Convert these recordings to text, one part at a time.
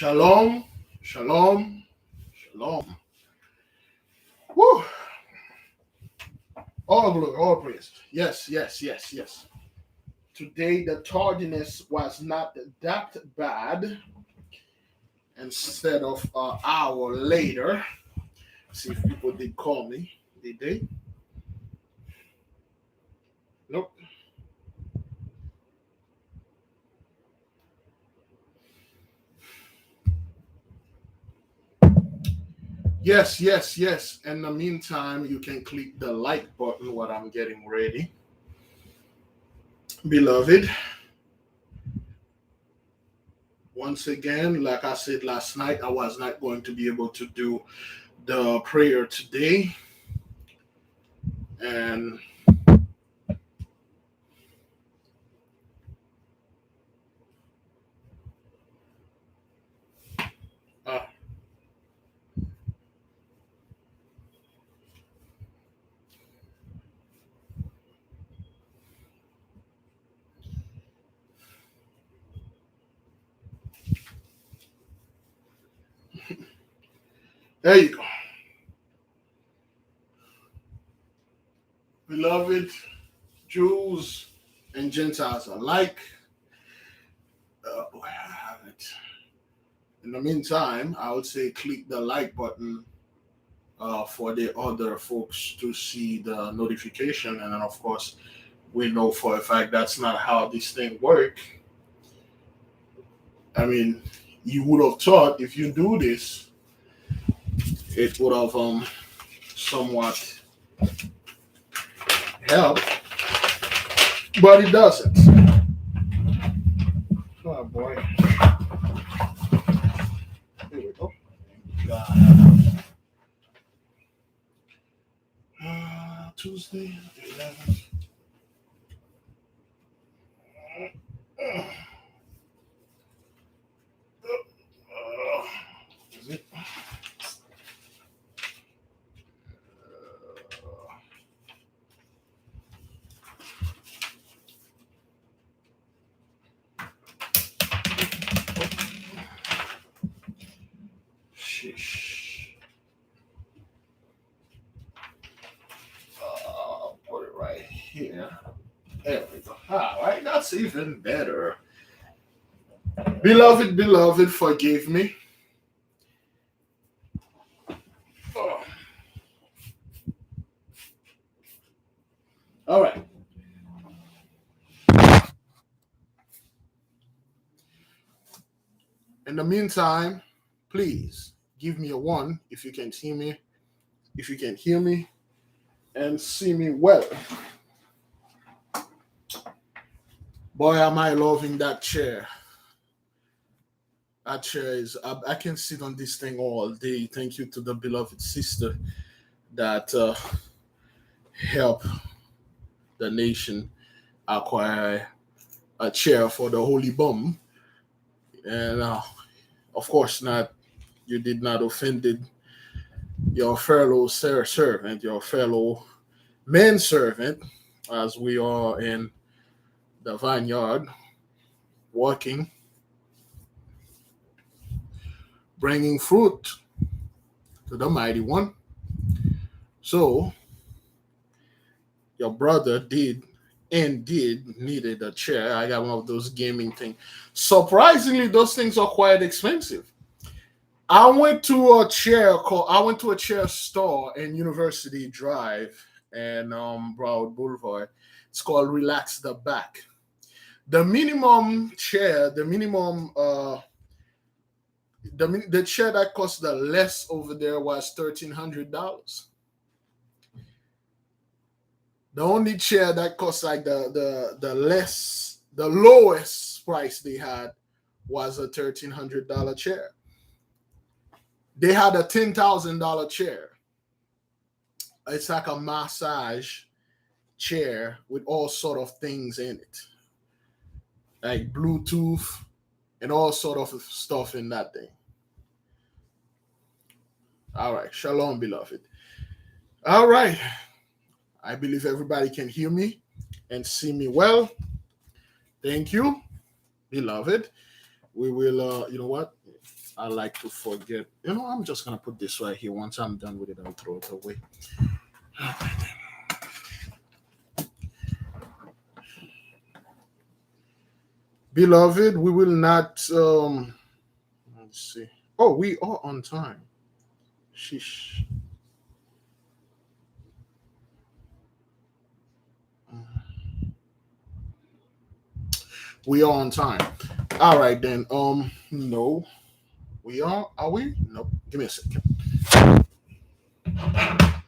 Shalom, shalom, shalom. Woo! All glory, all praise. Yes, yes, yes, yes. Today the tardiness was not that bad. Instead of an hour later, see if people did call me. Did they? Nope. Yes, yes, yes. In the meantime, you can click the like button while I'm getting ready. Beloved, once again, like I said last night, I was not going to be able to do the prayer today. And uh, there you go. Beloved Jews and Gentiles alike, I have it. In the meantime, I would say click the like button for the other folks to see the notification. And then, of course, we know for a fact that's not how this thing work. I mean, you would have thought if you do this, it would have somewhat helped, but it doesn't. Oh boy. Here we go. Tuesday, 11th. Is it? Sheesh. Put it right here. There we go. All right, that's even better. Beloved, beloved, forgive me. Oh. All right. In the meantime, please give me a 1 if you can see me, if you can hear me and see me well. Boy, am I loving that chair. That chair is, I can sit on this thing all day. Thank you to the beloved sister that helped the nation acquire a chair for the holy bum. And of course not, you did not offended your fellow servant, your fellow manservant, as we are in the vineyard working, bringing fruit to the mighty one. So your brother did needed a chair. I got one of those gaming things. Surprisingly, those things are quite expensive. I went to a chair store in University Drive and Broward Boulevard. It's called Relax the Back. The minimum chair, the chair that cost the less over there was $1,300. The only chair that cost like the lowest price they had was a $1,300 chair. They had a $10,000 chair. It's like a massage chair with all sort of things in it, like Bluetooth and all sort of stuff in that thing. All right, shalom, beloved. All right, I believe everybody can hear me and see me well. Thank you, beloved. We will, you know what? I like to forget. I'm just gonna put this right here. Once I'm done with it, I'll throw it away. Beloved, we will not. Let's see. Oh, we are on time. Sheesh. We are on time. All right then. No, we are. Are we? Nope. Give me a second. I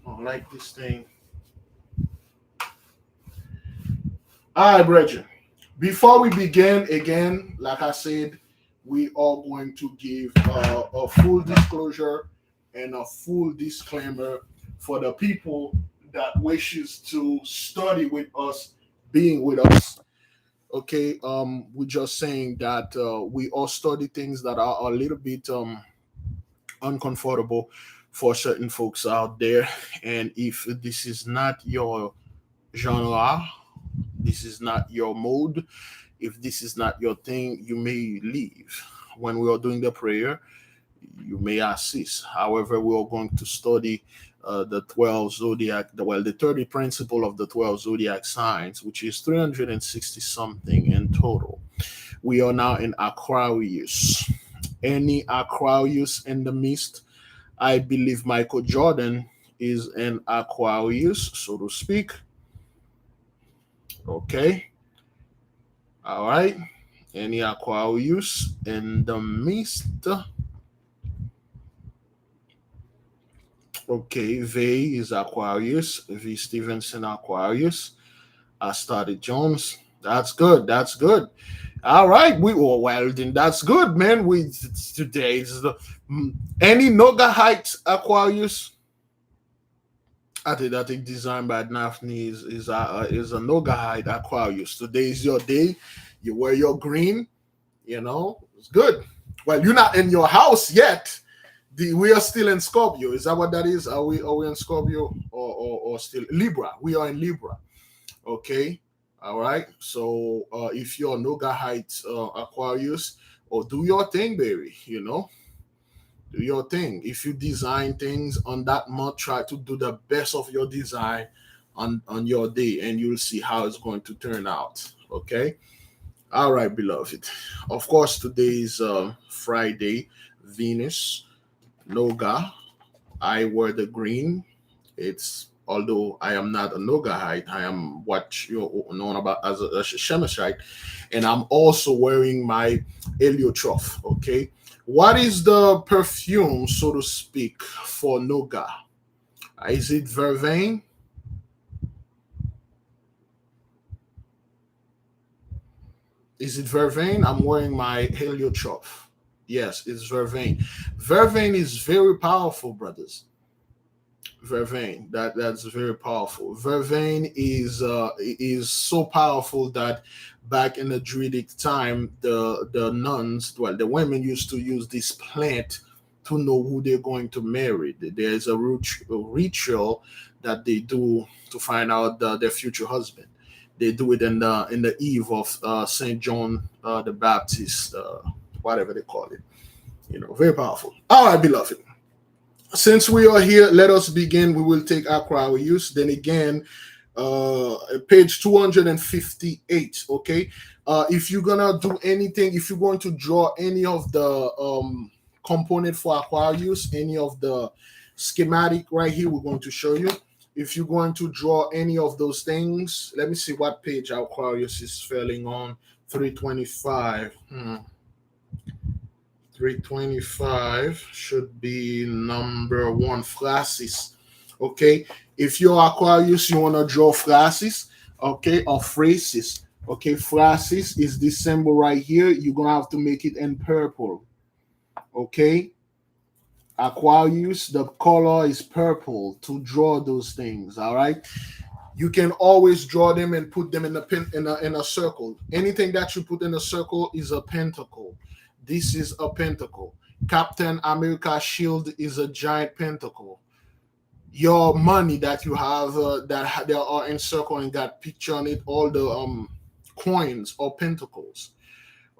don't like this thing. All right, brethren. Before we begin, again, like I said, we are going to give a full disclosure and a full disclaimer for the people that wishes to study with us, being with us. Okay, we're just saying that we all study things that are a little bit uncomfortable for certain folks out there, and if this is not your genre, this is not your mode, if this is not your thing, you may leave. When we are doing the prayer, you may assist. However, we are going to study the 12 zodiac, the 30 principle of the 12 zodiac signs, which is 360 something in total. We are now in Aquarius. Any Aquarius in the midst? I believe Michael Jordan is an Aquarius, so to speak. Okay. All right. Any Aquarius in the midst? Okay, V is Aquarius. V Stevenson Aquarius. I started Jones. That's good. That's good. All right. Well then that's good, man. Today's the any Noga Heights Aquarius. I think designed by Daphne is a Noga Height Aquarius. Today is your day. You wear your green. It's good. Well, you're not in your house yet. We are still in Scorpio. Is that what that is? Are we in Scorpio or still Libra? We are in Libra. Okay. All right. So if you're Noga Heights Aquarius, or do your thing, baby. Do your thing. If you design things on that month, try to do the best of your design on your day, and you'll see how it's going to turn out. Okay. All right, beloved. Of course, today is Friday, Venus, Noga. I wear the green. It's although I am not a Nogahite, I am what you're known about as a Shemeshite, and I'm also wearing my heliotrope. Okay, what is the perfume, so to speak, for Noga? Is it vervain? Is it vervain? I'm wearing my heliotrope. Yes, it's vervain. Vervain is very powerful, brothers. Vervain, that's very powerful. Vervain is so powerful that back in the Druidic time, the nuns, well, the women used to use this plant to know who they're going to marry. There's a ritual that they do to find out their future husband. They do it in the eve of Saint John the Baptist, whatever they call it. Very powerful. All right, beloved. Since we are here, let us begin. We will take Aquarius. Then again, page 258. Okay. If you're gonna do anything, if you're going to draw any of the component for Aquarius, any of the schematic right here, we're going to show you. If you're going to draw any of those things, let me see what page Aquarius is falling on. 325. 325 should be number 1, Phrasis. Okay, if you're Aquarius, you want to draw Phrasis, okay, or phrases. Okay, Phrasis is this symbol right here. You're gonna have to make it in purple. Okay, Aquarius, the color is purple to draw those things. All right, you can always draw them and put them in a circle. Anything that you put in a circle is a pentacle. This is a pentacle. Captain America shield is a giant pentacle. Your money that you have that they are encircled and got picture on it, all the coins or pentacles.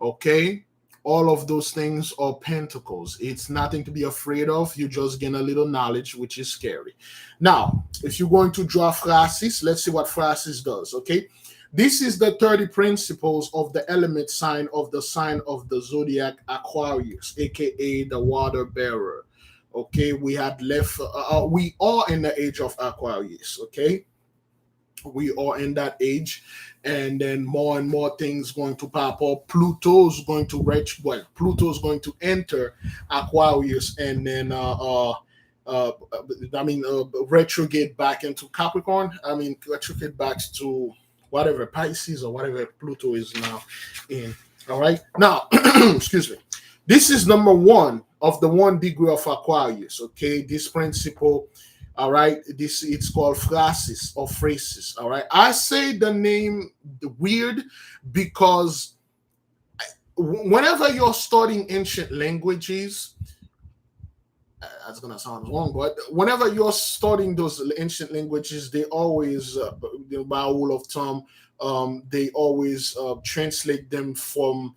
Okay, all of those things are pentacles. It's nothing to be afraid of. You just gain a little knowledge, which is scary. Now, if you're going to draw Francis, let's see what Francis does. Okay, this is the 30 principles of the element sign of the sign of the zodiac Aquarius, aka the water bearer. Okay, we had left, we are in the age of Aquarius. Okay, we are in that age, and then more and more things going to pop up. Pluto's going to Pluto's going to enter Aquarius, and then retrograde back into Capricorn. Retrograde back to whatever Pisces or whatever Pluto is now in. All right, now excuse me. This is number one of the 1 degree of Aquarius. Okay, this principle. All right, this it's called phrasis or phrases. All right, I say the name weird because whenever you're studying ancient languages, that's gonna sound wrong, but whenever you're studying those ancient languages, they always, by rule of thumb, they always translate them from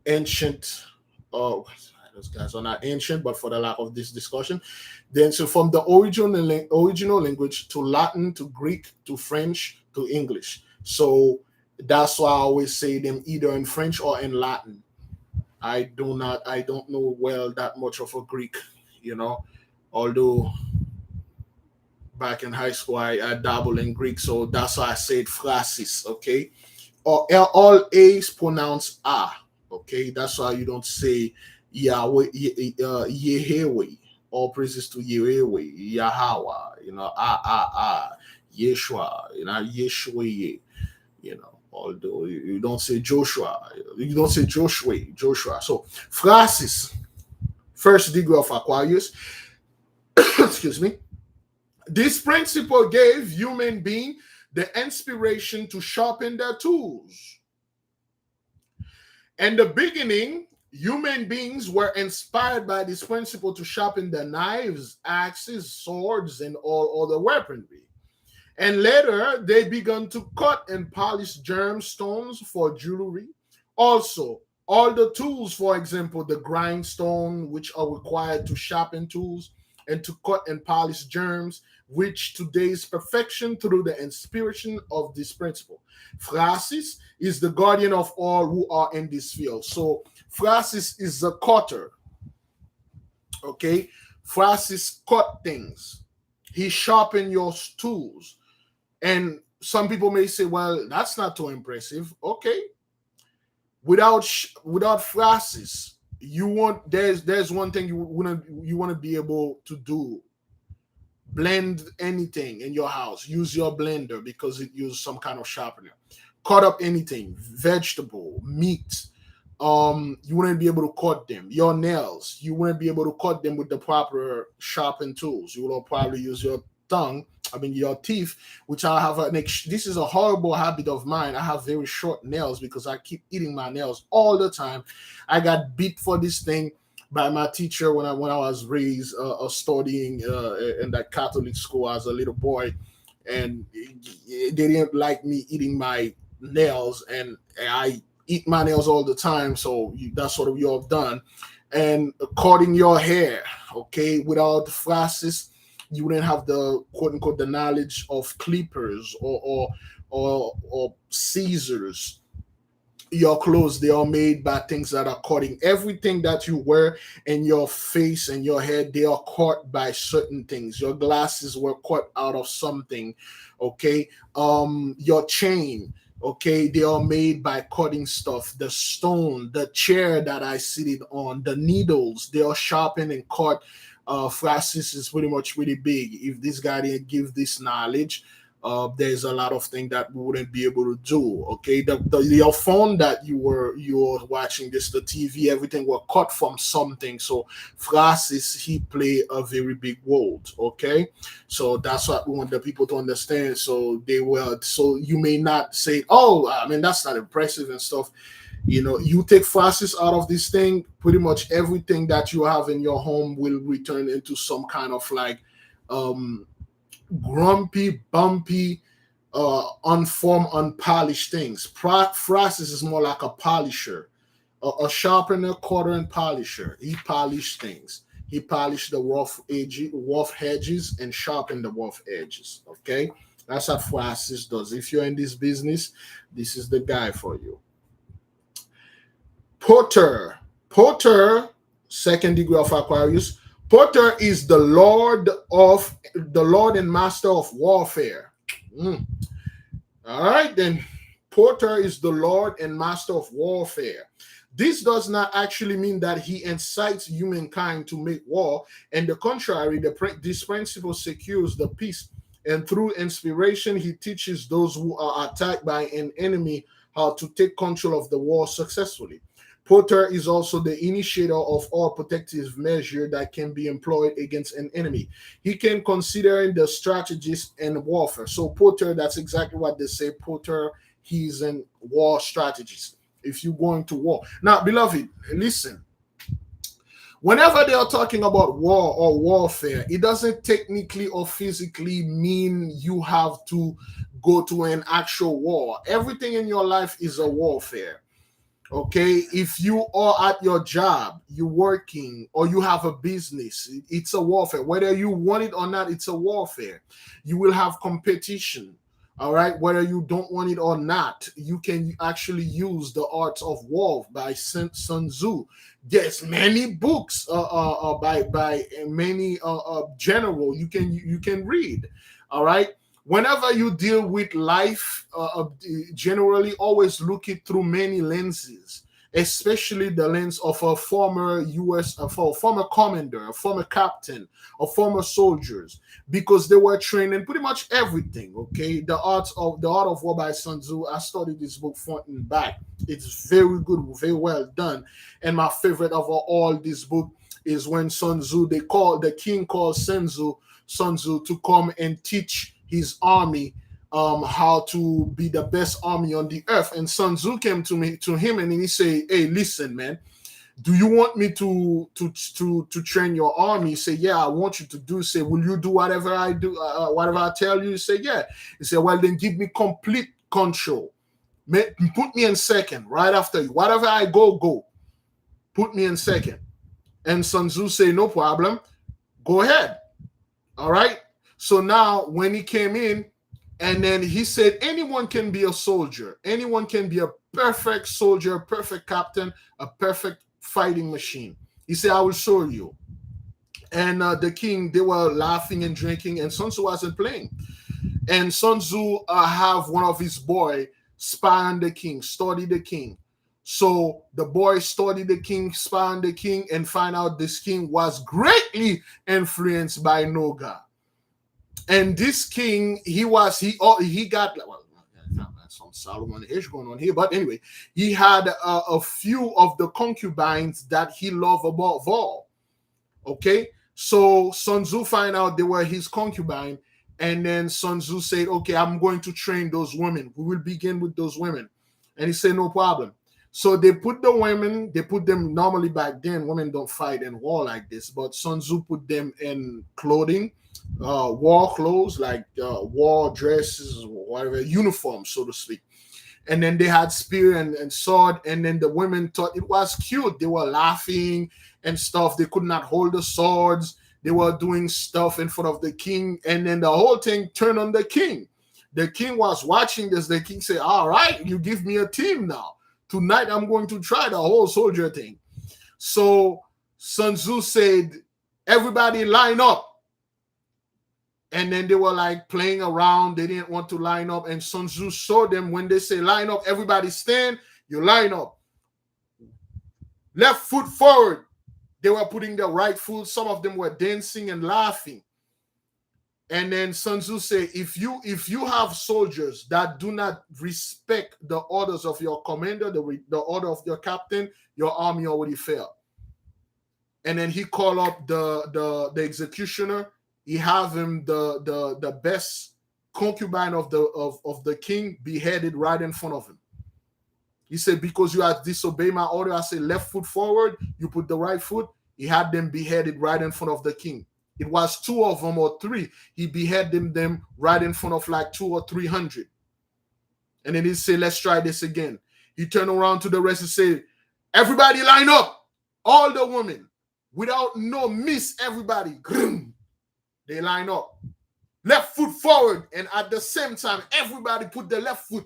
ancient. Those guys are not ancient, but for the lack of this discussion, then so from the original language to Latin to Greek to French to English. So that's why I always say them either in French or in Latin. I don't know well that much of a Greek, although back in high school I dabble in Greek, so that's why I said phrasis. Okay, or all A's pronounce A. Okay, that's why you don't say Yahweh, Yahweh. All praises to Yahweh, Yahweh, Yeshua, Yeshua, although you don't say Joshua, Joshua. So, phrasis, 1st degree of Aquarius, excuse me. This principle gave human being the inspiration to sharpen their tools. In the beginning, human beings were inspired by this principle to sharpen their knives, axes, swords, and all other weaponry. And later, they began to cut and polish gemstones for jewelry. Also, all the tools, for example, the grindstone, which are required to sharpen tools and to cut and polish germs, reach today's perfection through the inspiration of this principle. Phrasis is the guardian of all who are in this field. So, Phrasis is the cutter. Okay? Phrasis cut things. He sharpened your tools. And some people may say, well, that's not too impressive. Okay. Without phrasis, there's one thing you want to be able to do. Blend anything in your house. Use your blender because it uses some kind of sharpener. Cut up anything, vegetable, meat. You wouldn't be able to cut them. Your nails, you wouldn't be able to cut them with the proper sharpened tools. You will probably use your your teeth, which I have this is a horrible habit of mine. I have very short nails because I keep eating my nails all the time. I got beat for this thing by my teacher when I was raised studying in that Catholic school as a little boy, and they didn't like me eating my nails, and I eat my nails all the time. So that's what you have done. And cutting your hair, okay, without phrasis, you wouldn't have the quote unquote the knowledge of clippers or scissors. Your clothes, they are made by things that are cutting. Everything that you wear in your face and your head, they are cut by certain things. Your glasses were cut out of something. Okay. Your chain, okay, they are made by cutting stuff. The stone, the chair that I sit on, the needles, they are sharpened and cut. Phrasis is pretty much really big. If this guy didn't give this knowledge, there's a lot of things that we wouldn't be able to do. Okay, your phone that you were watching this, the TV, everything were cut from something. So phrasis, he play a very big role. Okay, so that's what we want the people to understand. So you may not say, oh, I mean, that's not impressive and stuff. You take phrasis out of this thing, pretty much everything that you have in your home will return into some kind of like grumpy, bumpy, unformed, unpolished things. Francis is more like a polisher, a sharpener, quarter, and polisher. He polished things. He polished the rough edges and sharpened the rough edges. Okay, that's what Francis does. If you're in this business, this is the guy for you. Potter, second degree of Aquarius. Potter is the Lord and Master of warfare. All right, then. Potter is the Lord and Master of warfare. This does not actually mean that he incites humankind to make war. And the contrary, this principle secures the peace. And through inspiration, he teaches those who are attacked by an enemy how to take control of the war successfully. Potter is also the initiator of all protective measure that can be employed against an enemy. He can consider the strategist in warfare. So Potter, that's exactly what they say. Potter, he's a war strategist. If you're going to war. Now, beloved, listen. Whenever they are talking about war or warfare, it doesn't technically or physically mean you have to go to an actual war. Everything in your life is a warfare. Okay, if you are at your job, you're working, or you have a business, it's a warfare. Whether you want it or not, it's a warfare. You will have competition. All right, whether you don't want it or not, you can actually use the Art of War by Sun Tzu. There's many books by many general you can read. All right. Whenever you deal with life, generally always look it through many lenses, especially the lens of a former former commander, a former captain, or former soldiers, because they were trained in pretty much everything. Okay, the art of war by Sun Tzu. I studied this book front and back. It's very good, very well done. And my favorite of all this book is when Sun Tzu, the king called Sun Tzu to come and teach his army how to be the best army on the earth. And Sun Tzu came to him and he said, "Hey, listen, man, do you want me to train your army?" He said, "Yeah, I want you to do." Say, "Will you do whatever I do, whatever I tell you?" He said, "Yeah." He said, "Well, then give me complete control. Put me in second, right after you. Whatever I go. Put me in second." And Sun Tzu said, "No problem. Go ahead." All right. So now when he came in, and then he said, anyone can be a soldier. Anyone can be a perfect soldier, a perfect captain, a perfect fighting machine. He said, "I will show you." And the king, they were laughing and drinking, and Sun Tzu wasn't playing. And Sun Tzu have one of his boy spy on the king, study the king. So the boy studied the king, spy on the king, and find out this king was greatly influenced by Naga. And this king, he got, well, some Solomon-ish going on here, but anyway, he had a few of the concubines that he loved above all. Okay, so Sun Tzu find out they were his concubine, and then Sun Tzu said, "Okay, I'm going to train those women. We will begin with those women." And he said, "No problem." So they put them normally back then, women don't fight in war like this, but Sun Tzu put them in clothing, war clothes, like war dresses, whatever, uniform, so to speak. And then they had spear and sword, and then the women thought it was cute. They were laughing and stuff. They could not hold the swords. They were doing stuff in front of the king, and then the whole thing turned on the king. The king was watching this. The king said, "All right, you give me a team now. Tonight I'm going to try the whole soldier thing." So Sun Tzu said, "Everybody line up." And then they were like playing around. They didn't want to line up. And Sun Tzu showed them, when they say line up, everybody stand, you line up. Left foot forward. They were putting the right foot. Some of them were dancing and laughing. And then Sun Tzu said, if you have soldiers that do not respect the orders of your commander, the order of your captain, your army already failed. And then he called up the executioner. He have him the best concubine of the king beheaded right in front of him. He said, "Because you have disobeyed my order, I say left foot forward, you put the right foot." He had them beheaded right in front of the king. It was 2 of them or 3. He beheaded them right in front of like 200 or 300. And then he said, let's try this again. He turned around to the rest and said, everybody line up. All the women, without no miss, everybody, they line up. Left foot forward. And at the same time, everybody put the left foot,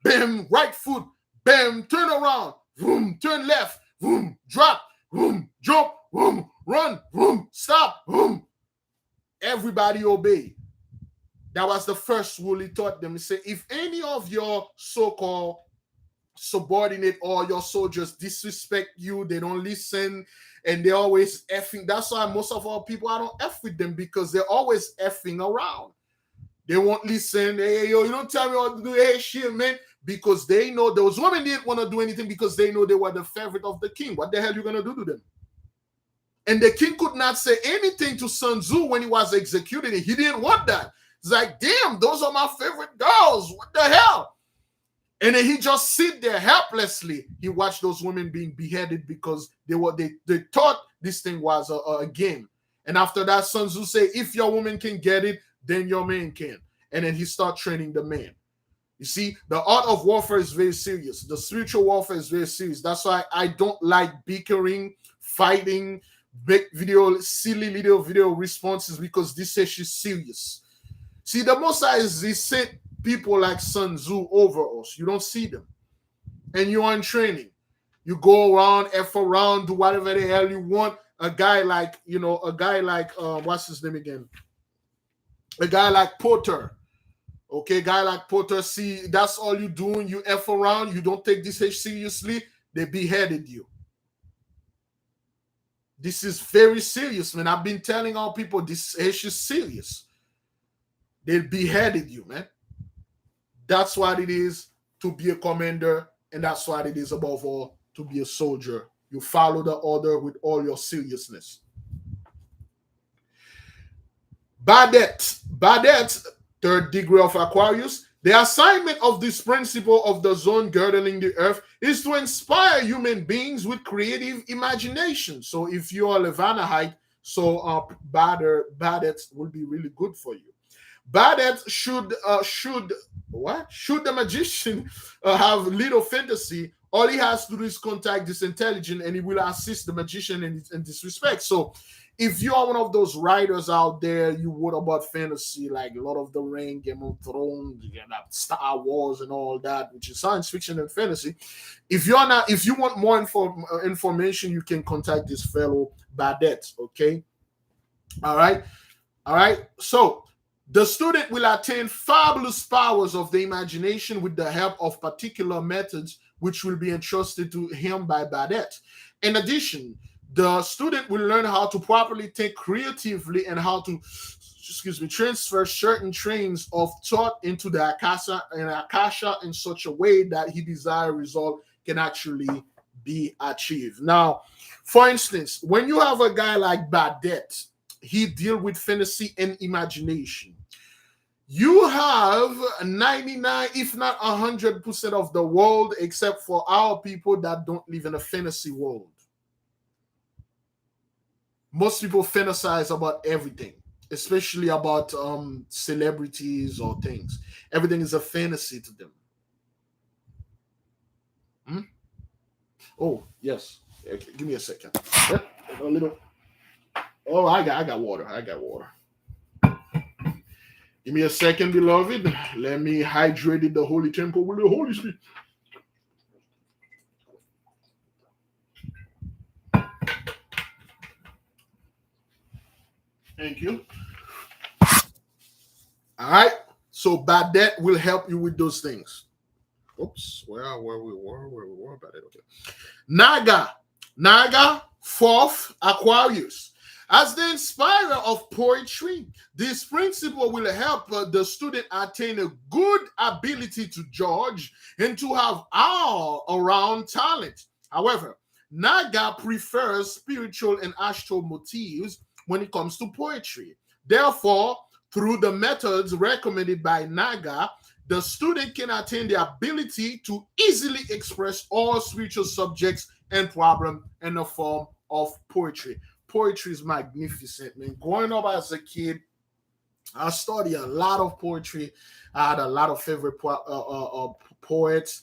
bam, right foot, bam, turn around, boom, turn left, boom, drop, boom, jump, boom, run, boom, stop, boom. Everybody obey. That was the first rule he taught them. He said, if any of your so-called subordinate or your soldiers disrespect you, they don't listen, and they're always effing. That's why most of our people, I don't F with them, because they're always effing around. They won't listen. Hey, yo, you don't tell me what to do. Hey, shit, man. Because they know those women didn't want to do anything because they know they were the favorite of the king. What the hell are you going to do to them? And the king could not say anything to Sun Tzu when he was executed. He didn't want that. It's like, damn, those are my favorite girls. What the hell? And then he just sit there helplessly. He watched those women being beheaded because they thought this thing was a game. And after that, Sun Tzu say, if your woman can get it, then your man can. And then he start training the man. You see, the art of warfare is very serious. The spiritual warfare is very serious. That's why I don't like bickering, fighting, big video, silly little video responses, because this is serious. See, the Most High is he sent people like Sun Tzu over us. You don't see them. And you're in training. You go around, F around, do whatever the hell you want. A guy like, what's his name again? A guy like Porter. Okay, guy like Porter, see, that's all you doing. You F around, you don't take this seriously, they beheaded you. This is very serious, man. I've been telling our people this issue is serious. They beheaded you, man. That's what it is to be a commander, and that's what it is above all to be a soldier. You follow the order with all your seriousness. Badet, third degree of Aquarius. The assignment of this principle of the zone girdling the earth is to inspire human beings with creative imagination. So if you are Levanahite, so Badet will be really good for you. Badet should the magician have little fantasy, all he has to do is contact this intelligence and he will assist the magician in this respect. So if you are one of those writers out there, you wrote about fantasy like Lord of the Rings, Game of Thrones, Star Wars, and all that, which is science fiction and fantasy. If you want more information, you can contact this fellow Badet. Okay, all right. So the student will attain fabulous powers of the imagination with the help of particular methods, which will be entrusted to him by Badet. In addition, the student will learn how to properly think creatively and how to, transfer certain trains of thought into the Akasha in such a way that his desired result can actually be achieved. Now, for instance, when you have a guy like Badet, he deals with fantasy and imagination. You have 99, if not 100% of the world, except for our people that don't live in a fantasy world. Most people fantasize about everything, especially about celebrities or things. Everything is a fantasy to them. Oh, yes. Okay, give me a second. A little. Oh, I got water. Give me a second, beloved. Let me hydrate the holy temple with the Holy Spirit. Thank you. All right. So Badet will help you with those things. Oops. Where we were about it. Okay. Naga, fourth Aquarius. As the inspirer of poetry, this principle will help the student attain a good ability to judge and to have all-around talent. However, Naga prefers spiritual and astral motifs when it comes to poetry. Therefore, through the methods recommended by Naga, the student can attain the ability to easily express all spiritual subjects and problems in the form of poetry. poetry is magnificent, man. Growing up as a kid, I studied a lot of poetry. I had a lot of favorite poets.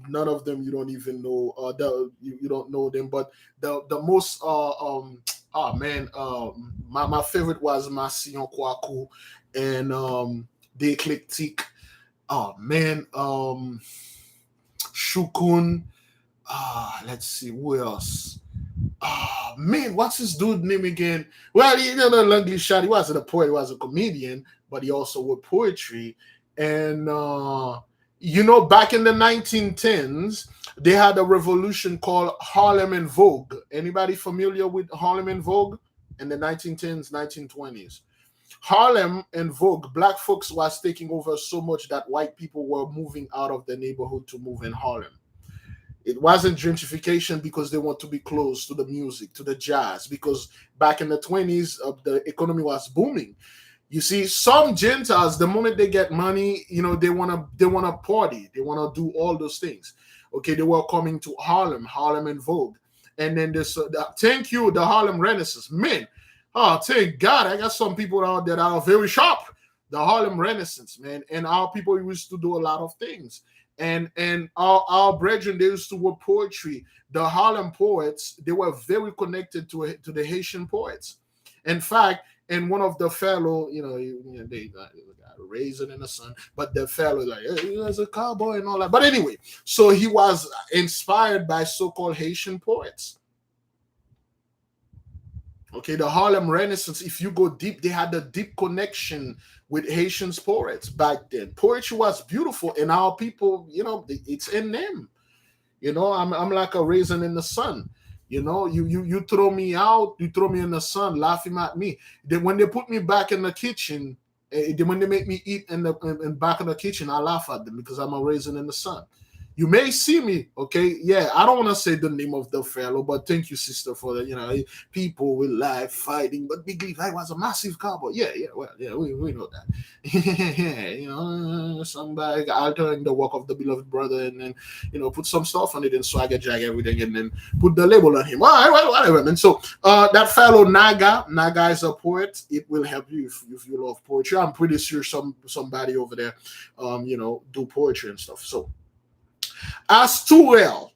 None of them you don't even know. You don't know them, but the most oh man, my favorite was Masion Kwaku and the Eclectic. Oh man, Shukun. Let's see who else. Man, what's his dude name again? Well, you know, the Langley shot. He wasn't a poet; he was a comedian, but he also wrote poetry. And you know, back in the 1910s, they had a revolution called Harlem in Vogue. Anybody familiar with Harlem in Vogue in the 1910s, 1920s? Harlem and Vogue, black folks was taking over so much that white people were moving out of the neighborhood to move in Harlem. It wasn't gentrification because they want to be close to the music, to the jazz, because back in the 20s, the economy was booming. You see, some Gentiles, the moment they get money, you know, they wanna party, they wanna do all those things. Okay, they were coming to Harlem and Vogue, and then this. Thank you, the Harlem Renaissance, man. Oh, thank God, I got some people out there that are very sharp. The Harlem Renaissance, man, and our people used to do a lot of things. And our brethren, they used to work poetry. The Harlem poets, they were very connected to the Haitian poets. In fact, and one of the fellow, they got a raisin in the sun, but the fellow like, hey, he was a cowboy and all that. But anyway, so he was inspired by so-called Haitian poets. Okay, the Harlem Renaissance, if you go deep, they had a deep connection with Haitian poets back then. Poetry was beautiful, and our people, it's in them. I'm like a raisin in the sun. You throw me out, you throw me in the sun, laughing at me. Then when they put me back in the kitchen, then when they make me eat in back in the kitchen, I laugh at them because I'm a raisin in the sun. You may see me, okay? Yeah, I don't want to say the name of the fellow, but thank you, sister, for that. People will lie fighting, but Big Levi was a massive cowboy. Yeah, well, yeah, we know that. Yeah, somebody altering the work of the beloved brother, and then put some stuff on it and swagger jack everything, and then put the label on him. All right, well, whatever. And so that fellow Naga is a poet. It will help you if you love poetry. I'm pretty sure somebody over there, do poetry and stuff. So. Astuel,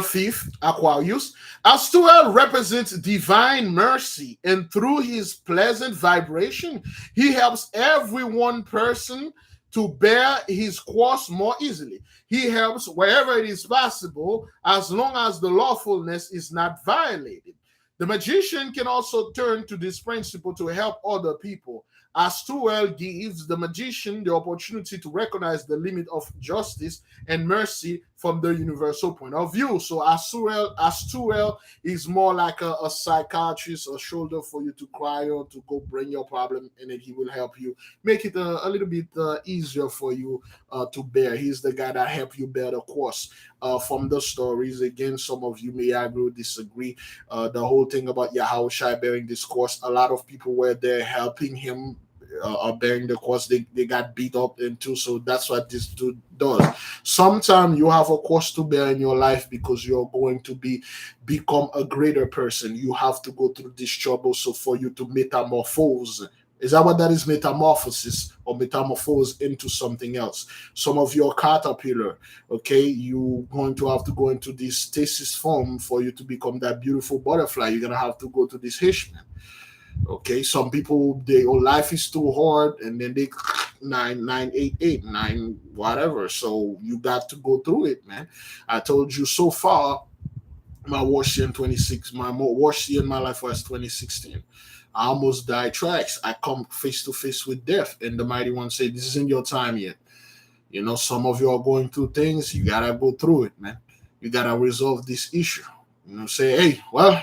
fifth, Aquarius. Astuel represents divine mercy, and through his pleasant vibration, he helps every one person to bear his cross more easily. He helps wherever it is possible, as long as the lawfulness is not violated. The magician can also turn to this principle to help other people. Astuel gives the magician the opportunity to recognize the limit of justice and mercy from the universal point of view. So Astuel is more like a psychiatrist, a shoulder for you to cry on, to go bring your problem, and then he will help you make it a little bit easier for you to bear. He's the guy that help you bear the cross. From the stories, again, some of you may agree or disagree. The whole thing about Yahushua bearing this cross, a lot of people were there helping him bearing the cross. They got beat up into, so that's what this dude does. Sometimes you have a cross to bear in your life because you're going to become a greater person. You have to go through this trouble, so for you to metamorphose. Is that what that is? Metamorphosis, or metamorphose into something else. Some of your caterpillar, okay, you're going to have to go into this stasis form for you to become that beautiful butterfly. You're gonna have to go to this Hishman. Okay, some people, their life is too hard, and then they 9, 9 whatever. So you got to go through it, man. I told you so far. My worst year in 26. My worst year in my life was 2016. I almost died tracks. I come face to face with death, and the mighty one said, "This isn't your time yet." Some of you are going through things. You gotta go through it, man. You gotta resolve this issue. Say, hey, well,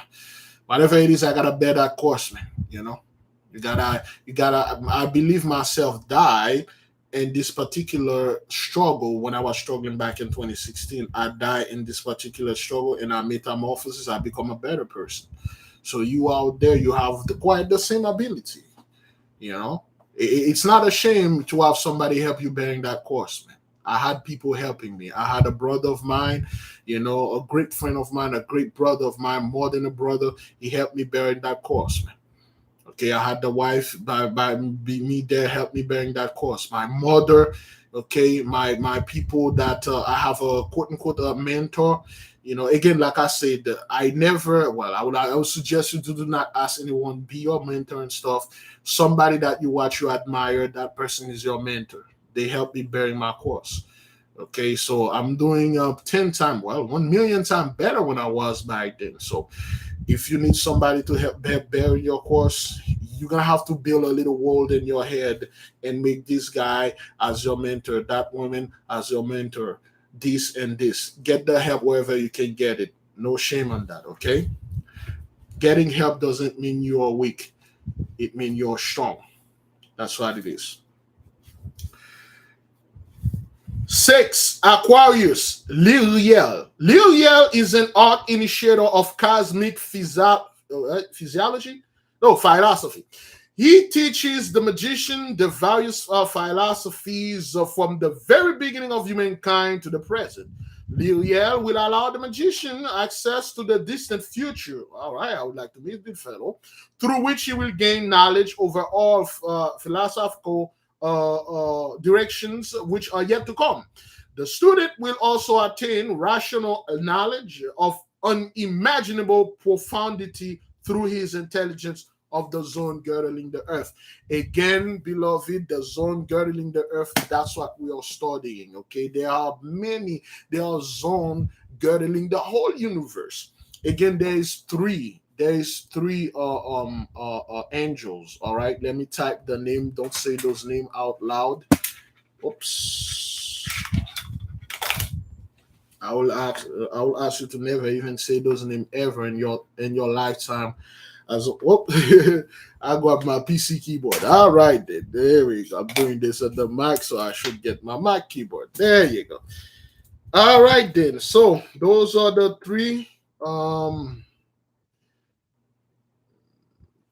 whatever it is, I gotta bear that course, man. You gotta. I believe myself died in this particular struggle when I was struggling back in 2016. I died in this particular struggle, and I metamorphosis. I become a better person. So you out there, you have quite the same ability. It's not a shame to have somebody help you bearing that course, man. I had people helping me. I had a brother of mine, a great friend of mine, a great brother of mine, more than a brother. He helped me bearing that cross, man. Okay, I had the wife by me there help me bearing that cross. My mother, okay, my people that I have a quote unquote a mentor. Again, like I said, I never. Well, I would suggest you to do not ask anyone be your mentor and stuff. Somebody that you watch, you admire, that person is your mentor. They help me bearing my cross. Okay, so I'm doing 10 times, well, 1 million times better when I was back then. So if you need somebody to help bear your course, you're gonna have to build a little world in your head and make this guy as your mentor, that woman as your mentor, this and this. Get the help wherever you can get it. No shame on that, okay? Getting help doesn't mean you're weak, it means you're strong. That's what it is. 6. Aquarius, Liliel. Liliel is an art initiator of cosmic physiology? No, philosophy. He teaches the magician the various philosophies from the very beginning of humankind to the present. Liliel will allow the magician access to the distant future. All right, I would like to meet this fellow, through which he will gain knowledge over all philosophical directions which are yet to come. The student will also attain rational knowledge of unimaginable profundity through his intelligence of the zone girdling the earth. Again, beloved, the zone girdling the earth, that's what we are studying. Okay, there are zone girdling the whole universe. Again, there's three angels. All right, let me type the name. Don't say those names out loud. Oops. I will ask you to never even say those names ever in your lifetime. I got my PC keyboard. All right, then. There we go. I'm doing this at the Mac, so I should get my Mac keyboard. There you go. All right, then. So those are the three.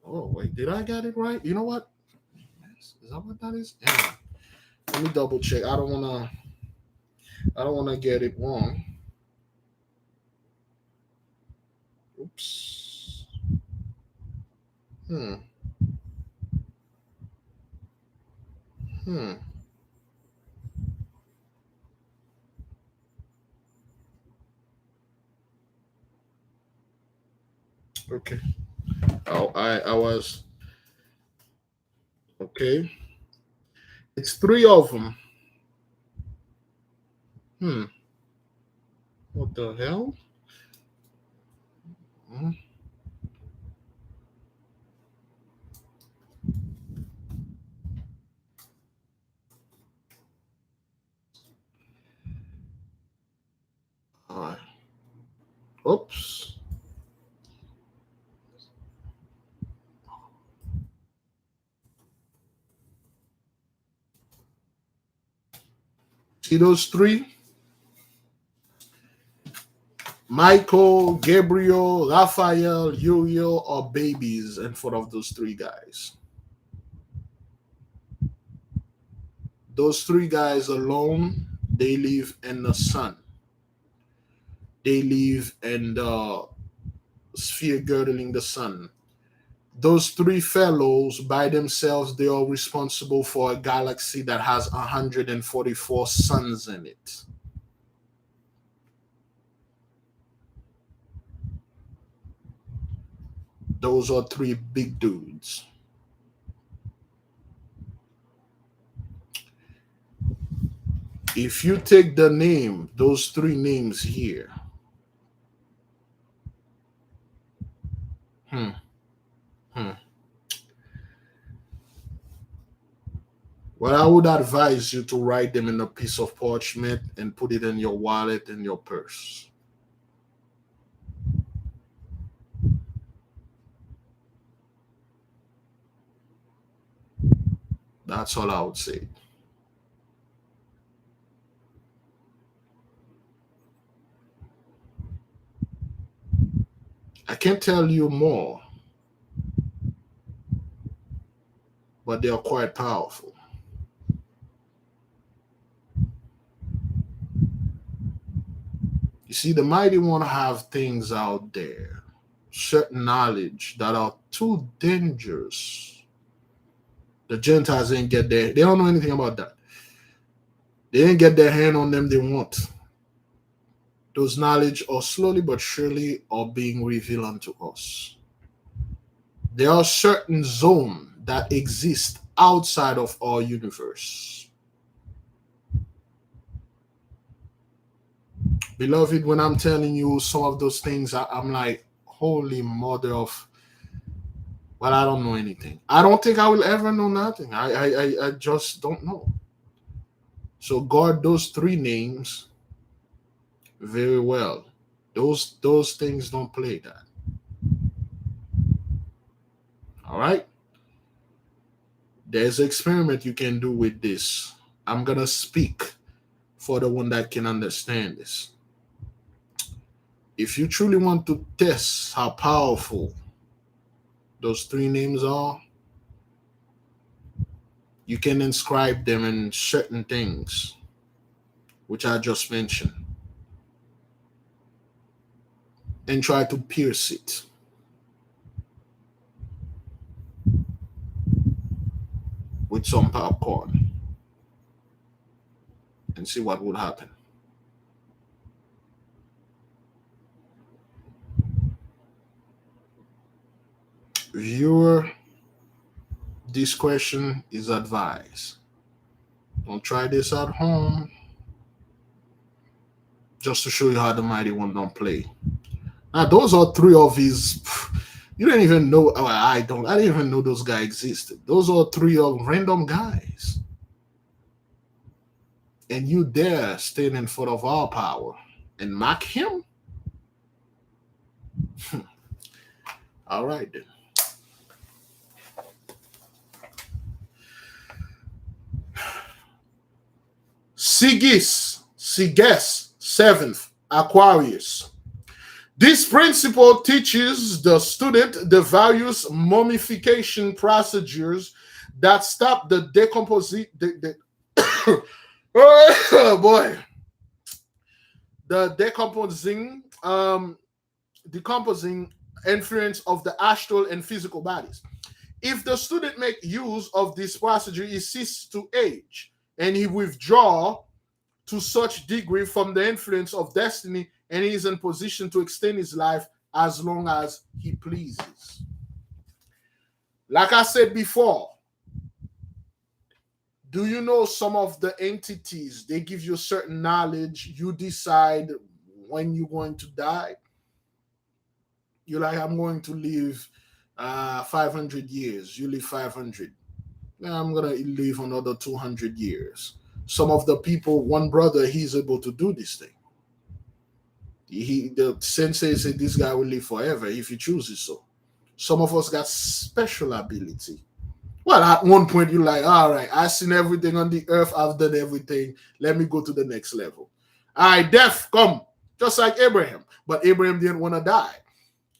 Oh wait, did I get it right? You know what? Is that what that is? Yeah. Let me double check. I don't wanna get it wrong. Oops. Hmm. Hmm. Okay. Oh, I was okay. It's three of them. Hmm. What the hell? Hmm. All right. Oops. See those three? Michael, Gabriel, Raphael, Uriel are babies in front of those three guys. Those three guys alone, they live in the sun. They live in the sphere girdling the sun. Those three fellows by themselves, they are responsible for a galaxy that has 144 suns in it. Those are three big dudes. If you take the name, those three names here, hmm, hmm. Well, I would advise you to write them in a piece of parchment and put it in your wallet and your purse. That's all I would say. I can't tell you more, but they are quite powerful. You see, the mighty one have things out there, certain knowledge that are too dangerous. The Gentiles ain't get there. They don't know anything about that. They ain't get their hand on them they want. Those knowledge are slowly but surely are being revealed unto us. There are certain zones that exist outside of our universe. Beloved, when I'm telling you some of those things, I'm like, holy mother of, well, I don't know anything. I don't think I will ever know nothing. I just don't know. So guard those three names very well. Those things don't play that. All right? There's an experiment you can do with this. I'm going to speak for the one that can understand this. If you truly want to test how powerful those three names are, you can inscribe them in certain things, which I just mentioned, and try to pierce it. With some popcorn and see what would happen. Viewer discretion is advised. Don't try this at home. Just to show you how the mighty one don't play. Now, those are three of his. You didn't even know. Oh, I didn't even know those guys existed. Those are three of random guys. And you dare stand in front of our power and mock him? All right, then. Sagis, 7th, Aquarius. This principle teaches the student the various mummification procedures that stop the decomposition. Oh boy, the decomposing influence of the astral and physical bodies. If the student make use of this procedure, he ceases to age, and he withdraw to such degree from the influence of destiny, and he is in position to extend his life as long as he pleases. Like I said before, do you know some of the entities, they give you certain knowledge, you decide when you're going to die? You're like, I'm going to live 500 years. You live 500. I'm going to live another 200 years. Some of the people, one brother, he's able to do this thing. The sensei said this guy will live forever if he chooses so. Some of us got special ability. Well, at one point you're like, all right, I've seen everything on the earth, I've done everything. Let me go to the next level. All right, death, come. Just like Abraham. But Abraham didn't want to die.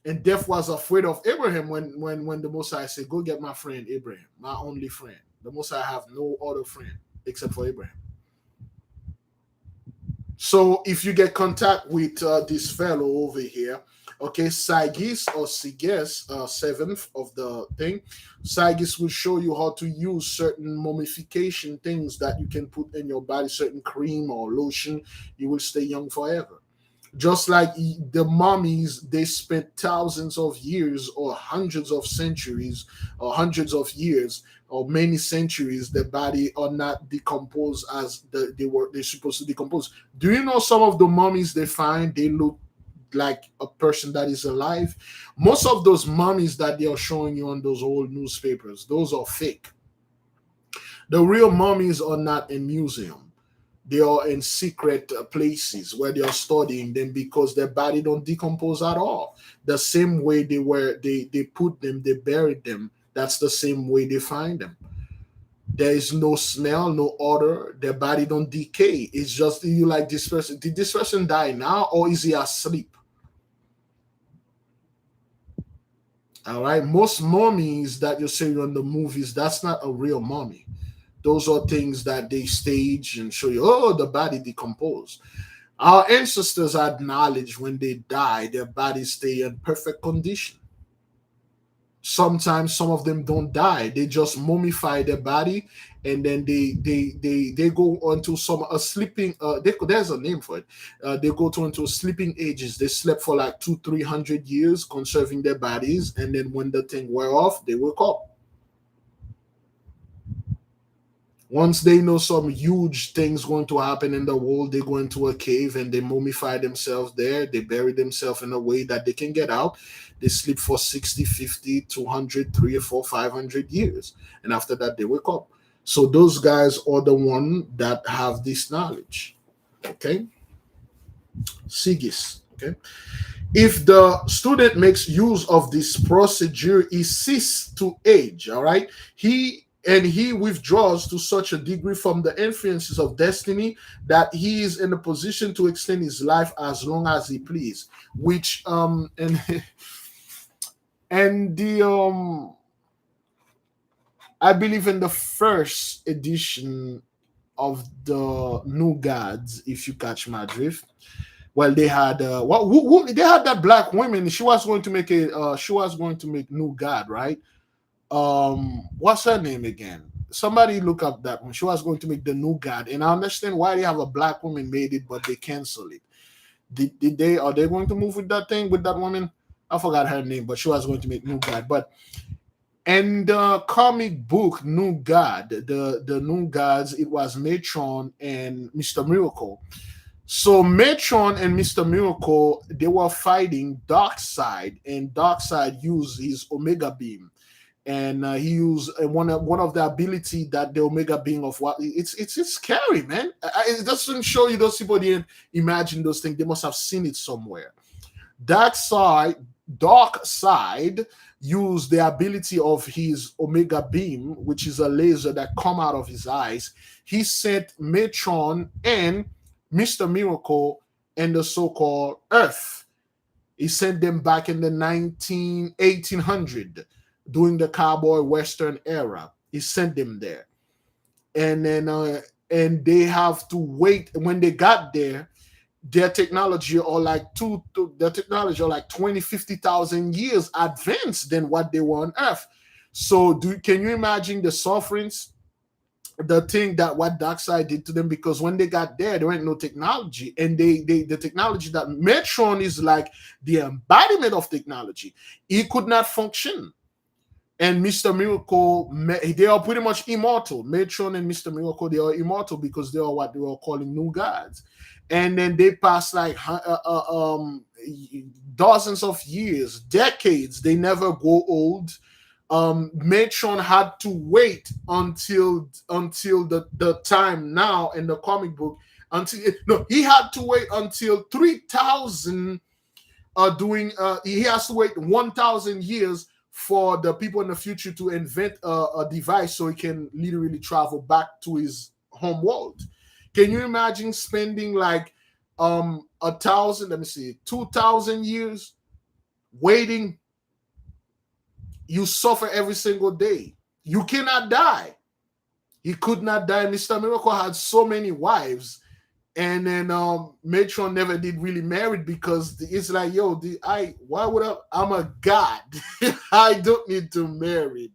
And death was afraid of Abraham when the Most High said, go get my friend Abraham, my only friend. The Most High have no other friend except for Abraham. So if you get contact with this fellow over here, okay, Sagis or Sagis, 7th of the thing, Sagis will show you how to use certain mummification things that you can put in your body, certain cream or lotion. You will stay young forever. Just like the mummies, they spent thousands of years or hundreds of centuries or hundreds of years or many centuries, the body are not decomposed as they're supposed to decompose. Do you know some of the mummies they find, they look like a person that is alive? Most of those mummies that they are showing you on those old newspapers, those are fake. The real mummies are not in museum. They are in secret places where they are studying them because their body don't decompose at all. The same way they put them, they buried them. That's the same way they find them. There is no smell, no odor. Their body don't decay. It's just you like this person. Did this person die now or is he asleep? All right. Most mummies that you see on the movies, that's not a real mummy. Those are things that they stage and show you, oh, the body decomposed. Our ancestors had knowledge when they die, their bodies stay in perfect condition. Sometimes some of them don't die; they just mummify their body, and then they go onto some a sleeping. There's a name for it. They go to into sleeping ages. They slept for like 200-300 years, conserving their bodies, and then when the thing wear off, they wake up. Once they know some huge things going to happen in the world, they go into a cave and they mummify themselves there. They bury themselves in a way that they can get out. They sleep for 60, 50, 200, 3 or 4, 500 years. And after that, they wake up. So those guys are the one that have this knowledge. Okay? Sagis. Okay? If the student makes use of this procedure, he ceases to age. All right? He withdraws to such a degree from the influences of destiny that he is in a position to extend his life as long as he please. Which and and the I believe in the first edition of the New Gods, if you catch my drift. Well, they had they had that black woman. She was going to make New God, right? What's her name again? Somebody look up that one. She was going to make the New God, and I understand why they have a black woman made it, but they cancel it. Did they are they going to move with that thing with that woman? I forgot her name, but she was going to make New God. But in the comic book New God, the New Gods, it was Matron and Mr. Miracle. So Matron and Mr. Miracle, they were fighting Darkseid, and Darkseid used his Omega Beam, and he used one of the ability that the Omega Beam of what it's scary, man. It doesn't show you those people didn't imagine those things; they must have seen it somewhere. Dark side used the ability of his Omega Beam, which is a laser that come out of his eyes. He sent Matron and Mr. Miracle and the so-called Earth. He sent them back in the 1800 during the cowboy western era. He sent them there. And then and they have to wait. When they got there, their technology are like 20, 50,000 years advanced than what they were on Earth. So can you imagine the sufferings, the thing that what Darkseid did to them? Because when they got there ain't no technology, and the technology that Metron is like the embodiment of technology. He could not function. And Mr. Miracle, they are pretty much immortal. Metron and Mr. Miracle, they are immortal because they are what they were calling New Gods. And then they passed like dozens of years, decades. They never go old. Matron had to wait until the time now in the comic book he had to wait until 3,000 he has to wait 1,000 years for the people in the future to invent a device so he can literally travel back to his home world. Can you imagine spending like 2,000 years waiting? You suffer every single day. You cannot die. He could not die. Mr. Miracle had so many wives, and then Matron never did really marry because it's like, yo, I'm a god. I don't need to marry.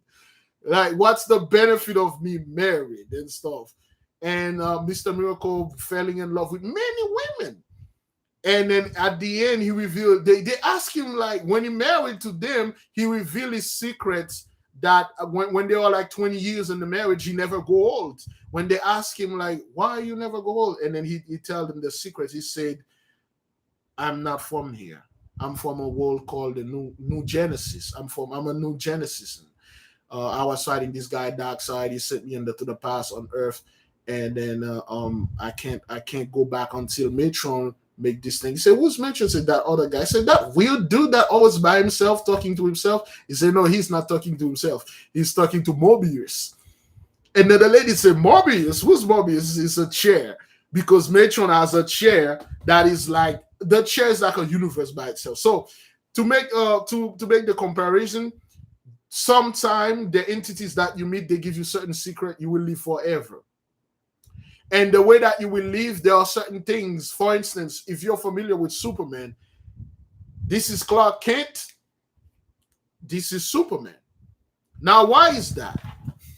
Like, what's the benefit of me married and stuff? And Mr. Miracle falling in love with many women. And then at the end, he revealed, they asked him, like, when he married to them, he revealed his secrets that when they were like 20 years in the marriage, he never go old. When they asked him, like, why you never go old? And then he told them the secrets. He said, I'm not from here. I'm from a world called the New Genesis. I'm a New Genesis. I was fighting this guy Darkseid. He sent me to the past on Earth, and then I can't go back until Matron make this thing. He said, who's Matron? Said that other guy. I said, that weird dude that always by himself talking to himself. He said, no, he's not talking to himself. He's talking to Mobius. And then the lady said, Mobius? Who's Mobius? It's a chair, because Matron has a chair that is like, the chair is like a universe by itself. So to make the comparison, sometime the entities that you meet, they give you certain secret you will live forever. And the way that you will live, there are certain things. For instance, if you're familiar with Superman, this is Clark Kent, this is Superman. Now, why is that?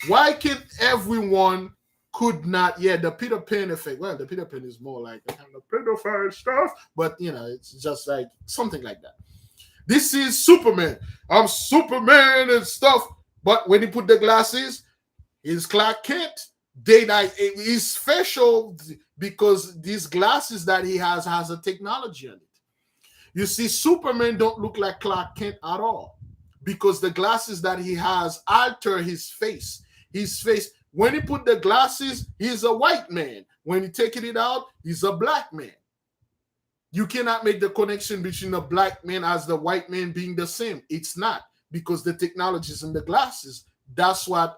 Why can't everyone could not? Yeah, the Peter Pan effect. Well, the Peter Pan is more like kind of pedophile stuff, but it's just like something like that. This is Superman. I'm Superman and stuff. But when he put the glasses, he's Clark Kent. His facial, because these glasses that he has a technology on it. You see, Superman don't look like Clark Kent at all, because the glasses that he has alter his face. His face, when he put the glasses, he's a white man. When he taking it out, he's a black man. You cannot make the connection between the black man as the white man being the same. It's not, because the technology is in the glasses. That's what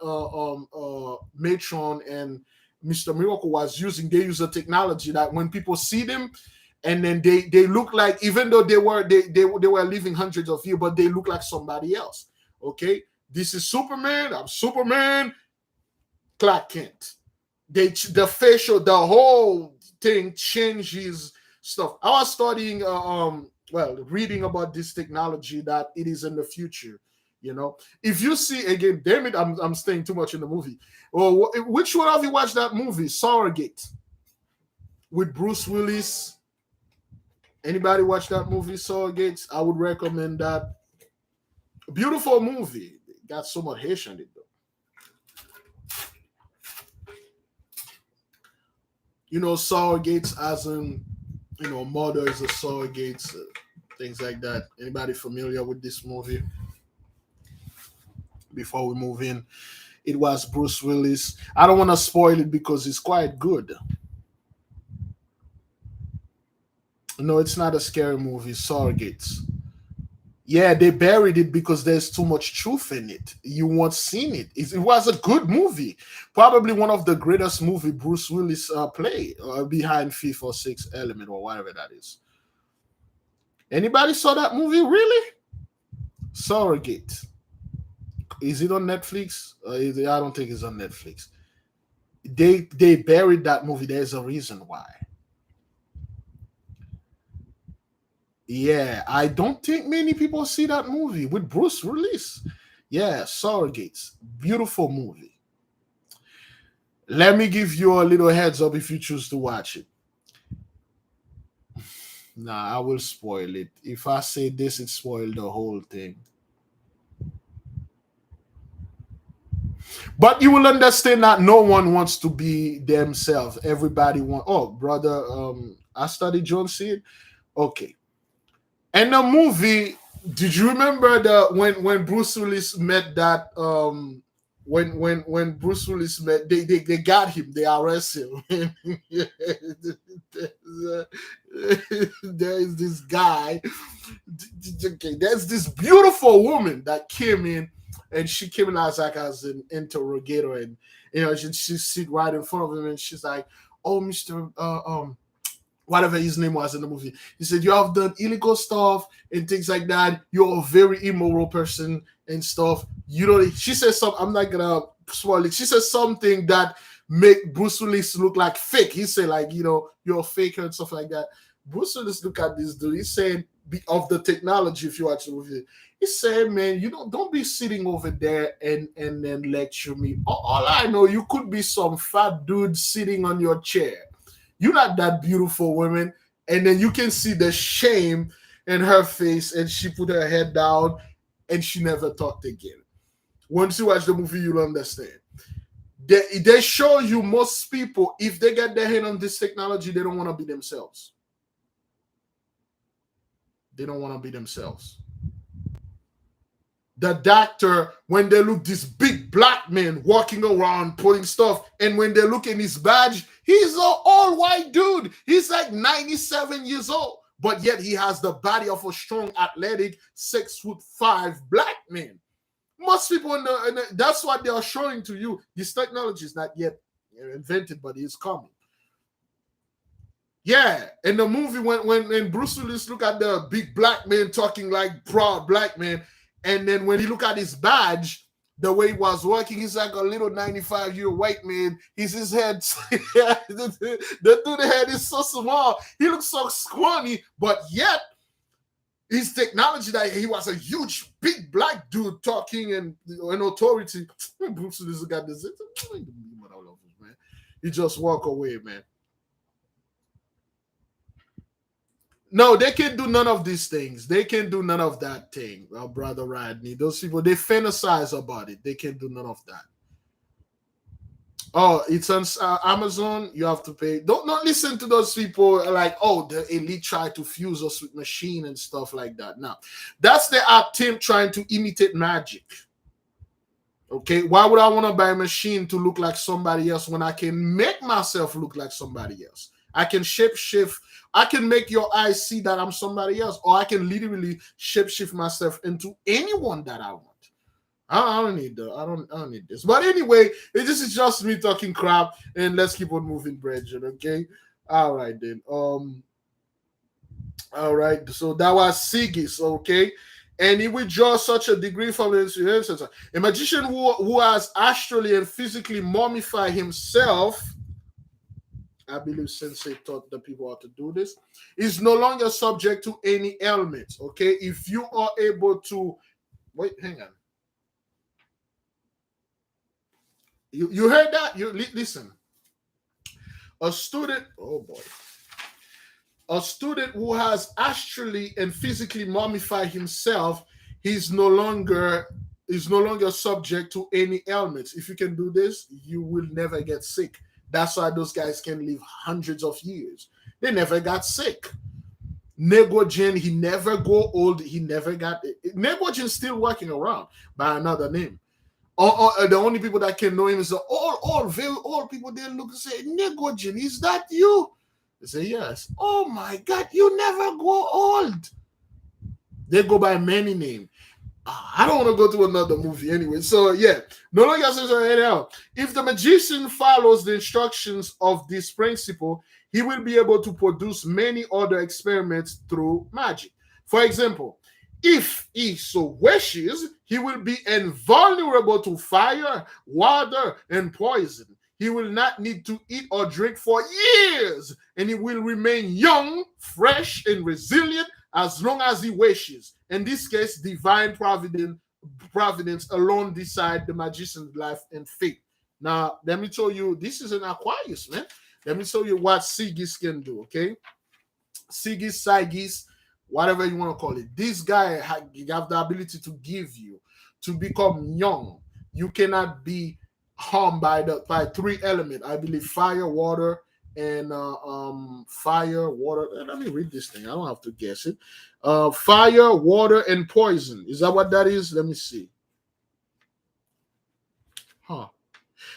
Matron and Mr. Miracle was using. They use a technology that when people see them, and then they look like, even though they were living hundreds of years, but they look like somebody else. Okay, this is Superman. I'm Superman. Clark Kent. The facial, the whole thing changes stuff. I was studying, reading about this technology that it is in the future. If you see again, damn it, I'm staying too much in the movie. Well, which one of you watched that movie, Surrogate, with Bruce Willis? Anybody watch that movie, Surrogates? I would recommend that. Beautiful movie. Got so much Haitian in it though. Surrogates as in, mothers or surrogates, things like that. Anybody familiar with this movie? Before we move in, it was Bruce Willis. I don't want to spoil it because it's quite good. No, it's not a scary movie. Surrogates. Yeah, they buried it because there's too much truth in it. You won't seen it. It was a good movie. Probably one of the greatest movie Bruce Willis played, behind Fifth or Sixth Element or whatever that is. Anybody saw that movie? Really? Surrogate. Is it on Netflix? I don't think it's on Netflix. They buried that movie. There's a reason why. Yeah, I don't think many people see that movie with Bruce Willis. Yeah, Surrogates. Beautiful movie. Let me give you a little heads up if you choose to watch it. Nah, I will spoil it. If I say this, it spoiled the whole thing. But you will understand that no one wants to be themselves. Everybody wants. Oh, brother, I studied John Seed. Okay. And the movie, did you remember when Bruce Willis met that when Bruce Willis met, they got him, they arrested him. There is this guy. Okay, there's this beautiful woman that came in, and she came in as an interrogator, and she sit right in front of him, and she's like, "Oh, Mr. Whatever his name was in the movie." He said, "You have done illegal stuff and things like that. You're a very immoral person and stuff." She says something, I'm not gonna spoil it. She says something that make Bruce Willis look like fake. He said, like, you're a faker and stuff like that. Bruce Willis look at this dude. He's saying, of the technology, if you watch the movie, he's saying, "Man, don't be sitting over there and then lecture me. All I know, you could be some fat dude sitting on your chair. You're not that beautiful woman." And then you can see the shame in her face, and she put her head down and she never talked again. Once you watch the movie, you'll understand. They show you most people, if they get their hand on this technology, they don't want to be themselves. They don't want to be themselves. The doctor, when they look this big black man walking around putting stuff, and when they look in his badge, he's an all white dude. He's like 97 years old, but yet he has the body of a strong, athletic, 6'5" black man. Most people that's what they are showing to you. This technology is not yet invented, but it's coming. Yeah, in the movie, when Bruce Willis look at the big black man talking like proud black man, and then when he look at his badge, the way he was working, he's like a little 95-year-old white man. He's his head. The dude head is so small. He looks so scrawny, but yet his technology that he was a huge, big black dude talking and authority. Bruce this guy does it. Man. He just walk away, man. No, they can do none of these things. They can do none of that thing, brother Rodney. Those people, they fantasize about it. They can do none of that. Oh, it's on Amazon. You have to pay. Don't not listen to those people like, oh, the elite try to fuse us with machine and stuff like that. No, that's the attempt trying to imitate magic. Okay, why would I want to buy a machine to look like somebody else when I can make myself look like somebody else? I can shape shift. I can make your eyes see that I'm somebody else, or I can literally shape shift myself into anyone that I want. I don't need that. I don't need this. But anyway, this is just me talking crap, and let's keep on moving, Bridget. Okay. All right then. All right. So that was Sagis. Okay. And he withdraws such a degree from the a magician who has astrally and physically mummified himself. I believe Sensei taught the people how to do this. Is no longer subject to any ailments. Okay. If you are able to wait, hang on. You heard that? You listen. A student, oh boy. A student who has astrally and physically mummified himself, he's no longer subject to any ailments. If you can do this, you will never get sick. That's why those guys can live hundreds of years. They never got sick. Negojin, he never go old. He never got it. Negojin's still working around by another name. The only people that can know him is all people. They look and say, Negojin, is that you? They say, yes. Oh my God, you never go old. They go by many names. I don't want to go to another movie anyway. So yeah, no longer says anyhow. If the magician follows the instructions of this principle, he will be able to produce many other experiments through magic. For example, if he so wishes, he will be invulnerable to fire, water, and poison. He will not need to eat or drink for years, and he will remain young, fresh, and resilient as long as he wishes. In this case, divine providence alone decide the magician's life and fate. Now, let me tell you, this is an Aquarius, man. Let me tell you what Sagis can do, okay? Sagis, whatever you want to call it. This guy have the ability to give you, to become young. You cannot be harmed by three elements. I believe fire, water, and fire, water. Let me read this thing. I don't have to guess it. Fire, water, and poison. Is that what that is? Let me see.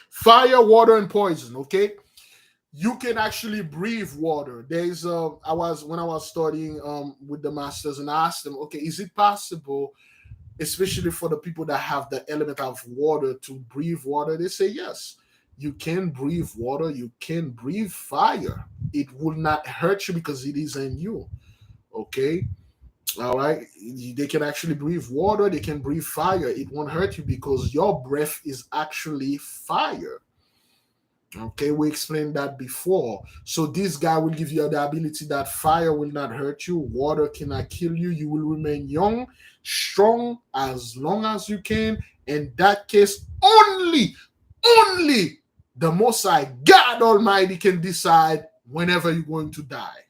Fire, water, and poison. Okay. You can actually breathe water. There's when I was studying with the masters, and I asked them, okay, is it possible, especially for the people that have the element of water, to breathe water? They say yes. You can breathe water. You can breathe fire. It will not hurt you because it is in you. Okay. All right. They can actually breathe water. They can breathe fire. It won't hurt you because your breath is actually fire. Okay, we explained that before. So this guy will give you the ability that fire will not hurt you, water cannot kill you. You will remain young, strong as long as you can. In that case, only the Most High God Almighty can decide whenever you're going to die.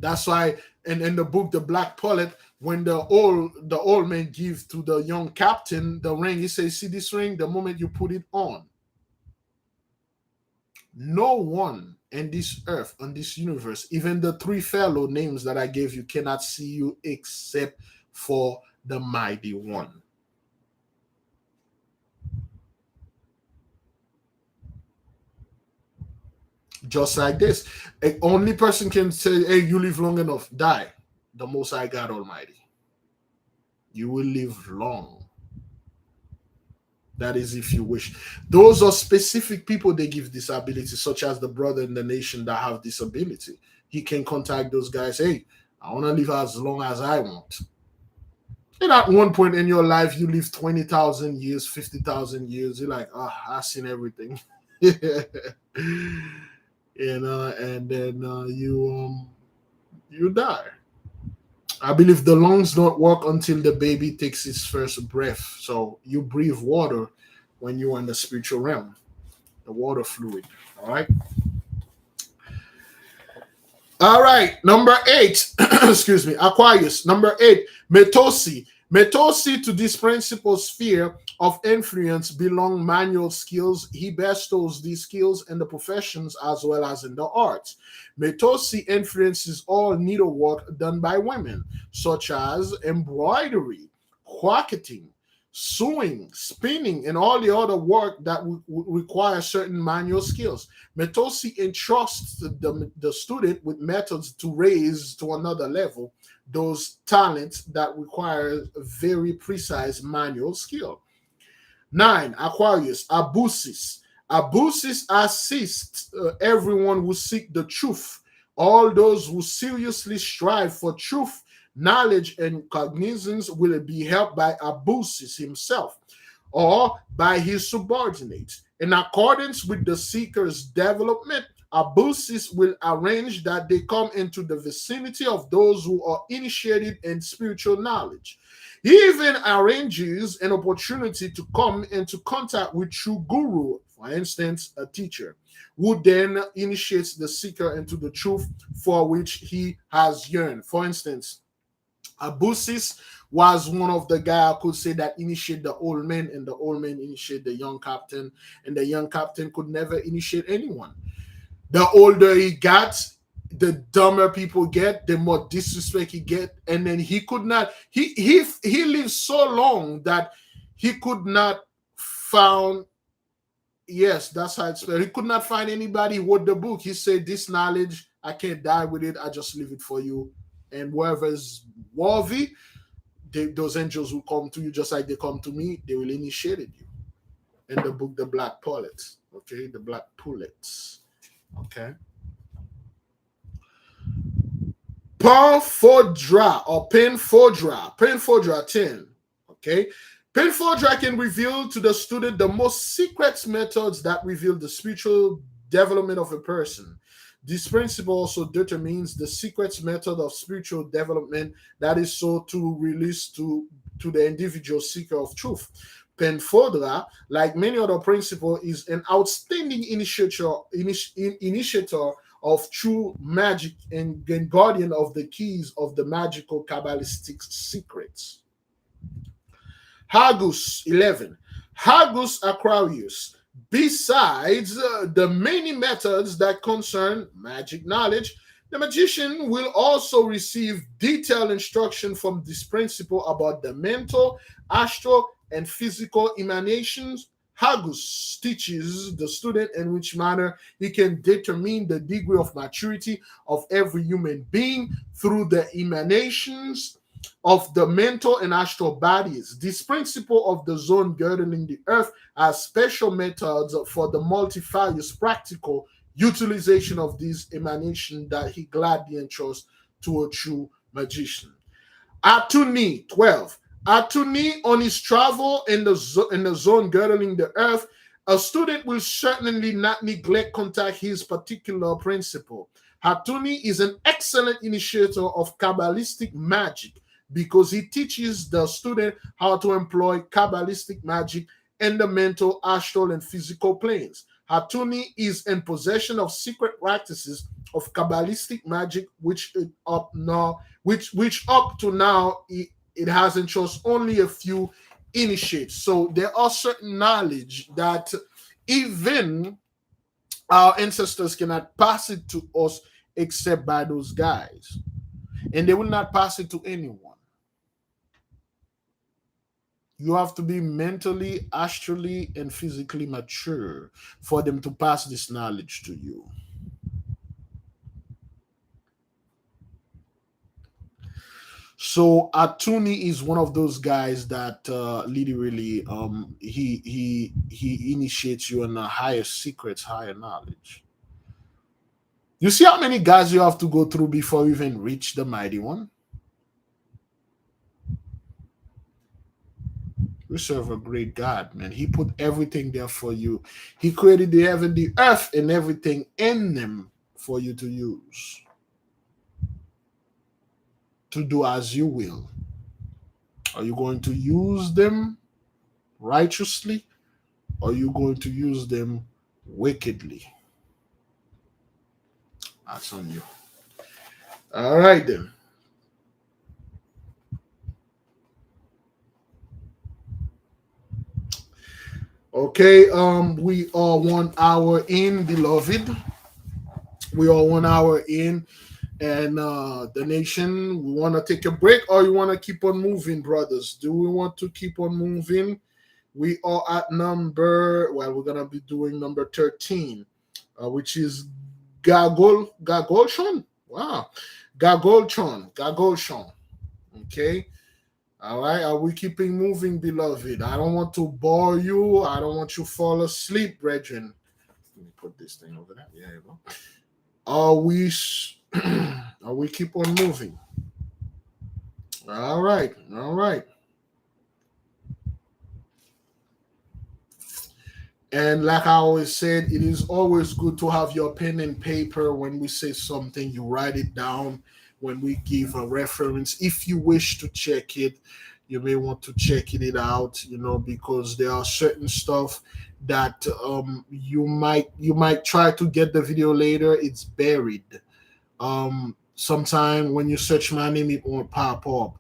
That's why in the book, The Black Pullet, when the old man gives to the young captain the ring, he says, see this ring, the moment you put it on, no one in this earth, on this universe, even the three fellow names that I gave you, cannot see you except for the mighty one. Just like this. The only person can say, hey, you live long enough, die. The Most High God Almighty. You will live long. That is if you wish. Those are specific people they give this ability, such as the brother in the nation that have this ability. He can contact those guys, hey, I want to live as long as I want. And at one point in your life, you live 20,000 years, 50,000 years. You're like, ah, I've seen everything. And then you die. I believe the lungs don't work until the baby takes its first breath. So you breathe water when you're in the spiritual realm, the water fluid. All right. All right. Number 8. Excuse me. Aquarius. Number 8. Mitosi. Metosi, to this principal sphere of influence belong manual skills. He bestows these skills in the professions as well as in the arts. Metosi influences all needlework done by women, such as embroidery, crocketing, sewing, spinning, and all the other work that require certain manual skills. Metosi entrusts the student with methods to raise to another level those talents that require very precise manual skill. 9. Aquarius, Abusis. Abusis assists everyone who seek the truth, all those who seriously strive for truth, knowledge, and cognizance will be helped by Abusis himself or by his subordinates. In accordance with the seeker's development, Abusis will arrange that they come into the vicinity of those who are initiated in spiritual knowledge. He even arranges an opportunity to come into contact with true guru, for instance, a teacher, who then initiates the seeker into the truth for which he has yearned. For instance, Abusis was one of the guy I could say that initiate the old men, and the old men initiate the young captain, and the young captain could never initiate anyone. The older he got, the dumber people get, the more disrespect he get, and then he could not. He lived so long that he could not found. Yes, that's how it's spelled. He could not find anybody who wrote the book. He said, "This knowledge, I can't die with it. I just leave it for you, and whoever is worthy, those angels will come to you just like they come to me. They will initiate you." In the book, the Black Pullets. Okay, the Black Pullets. Okay. Parfodra or Penfodra 10. Okay. Penfodra can reveal to the student the most secret methods that reveal the spiritual development of a person. This principle also determines the secret method of spiritual development that is so to release to the individual seeker of truth. Penfodra, like many other principles, is an outstanding initiator of true magic and guardian of the keys of the magical Kabbalistic secrets. Hagus 11. Hagus Aquarius. Besides the many methods that concern magic knowledge, the magician will also receive detailed instruction from this principle about the mental, astral, and physical emanations. Hagus teaches the student in which manner he can determine the degree of maturity of every human being through the emanations of the mental and astral bodies. This principle of the zone girdling the earth has special methods for the multifarious practical utilization of these emanations that he gladly entrusts to a true magician. Atuni 12. Atuni, on his travel in the zone girdling the earth, a student will certainly not neglect contact his particular principle. Atuni is an excellent initiator of Kabbalistic magic because he teaches the student how to employ Kabbalistic magic in the mental, astral, and physical planes. Atuni is in possession of secret practices of Kabbalistic magic, which up to now it has entrusted only a few initiates. So there are certain knowledge that even our ancestors cannot pass it to us except by those guys, and they will not pass it to anyone. You have to be mentally, astrally, and physically mature for them to pass this knowledge to you. So Atuni is one of those guys that literally he initiates you in a higher secrets, higher knowledge. You see how many guys you have to go through before you even reach the mighty one? We serve a great God, man. He put everything there for you. He created the heaven, the earth, and everything in them for you to use. To do as you will. Are you going to use them righteously? Or are you going to use them wickedly? That's on you. All right, then. Okay, we are 1 hour in, beloved. We are 1 hour in, and the nation, we want to take a break, or you want to keep on moving, brothers? Do we want to keep on moving? We are at we're gonna be doing number 13, which is Gagolchon. Wow, Gagolchon. Okay. All right, are we keeping moving, beloved? I don't want to bore you. I don't want you to fall asleep, brethren. Let me put this thing over there. Yeah, you go. Are we are we keep on moving? All right, all right. And like I always said, it is always good to have your pen and paper. When we say something, you write it down. When we give a reference, if you wish to check it, you may want to check it out, because there are certain stuff that you might try to get the video later. It's buried. Sometime when you search my name, it won't pop up.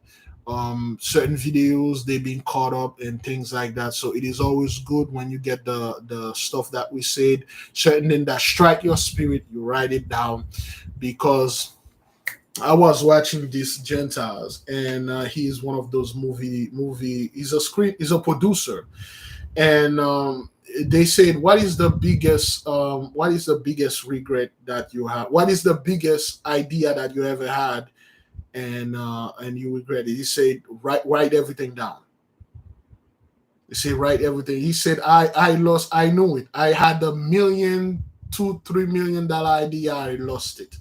Certain videos, they've been caught up and things like that. So it is always good when you get the stuff that we said, certain things that strike your spirit, you write it down. Because I was watching this Gentiles, and he's one of those movie. He's a producer, and they said, what is the biggest regret that you have? What is the biggest idea that you ever had, and you regret it? He said, write everything down. He said, write everything. He said, I knew it. I had $2-3 million idea. I lost it.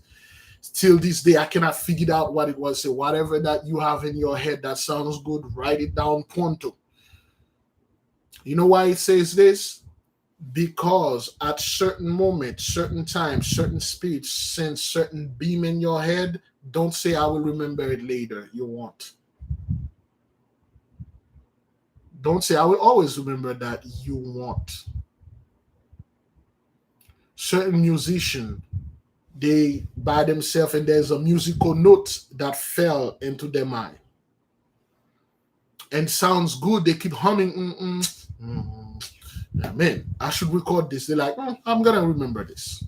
Till this day, I cannot figure out what it was. So whatever that you have in your head that sounds good, write it down, pronto. You know why it says this? Because at certain moments, certain times, certain speeds, send certain beam in your head. Don't say, I will remember it later. You won't. Don't say, I will always remember that. You won't. Certain musicians, they by themselves, and there's a musical note that fell into their mind and sounds good. They keep humming. Yeah, man, I should record this. They're like, I'm gonna remember this.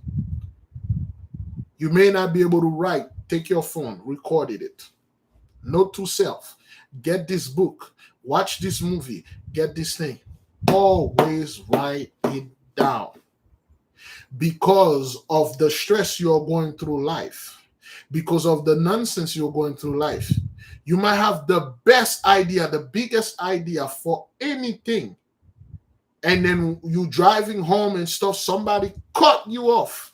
You may not be able to write. Take your phone, recorded it. Note to self: get this book, watch this movie, get this thing. Always write it down. Because of the stress you're going through life, because of the nonsense you're going through life, you might have the best idea, the biggest idea for anything, and then you driving home and stuff, somebody cut you off.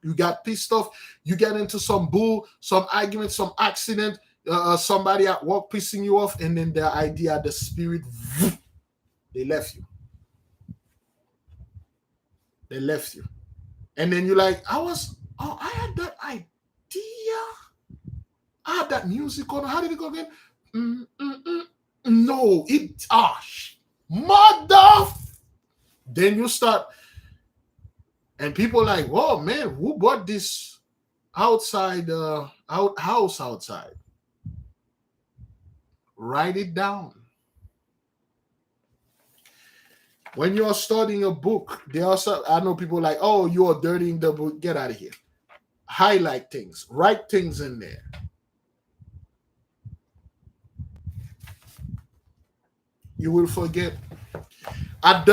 You got pissed off, you get into some argument, some accident, somebody at work pissing you off, and then the idea, the spirit, they left you. They left you. And then you're like, I had that idea. I had that music on. How did it go again? No, mother. Then you start, and people like, whoa, man, who bought this house outside? Write it down. When you're studying a book, I know people like, oh, you're dirtying the book. Get out of here. Highlight things. Write things in there. You will forget. In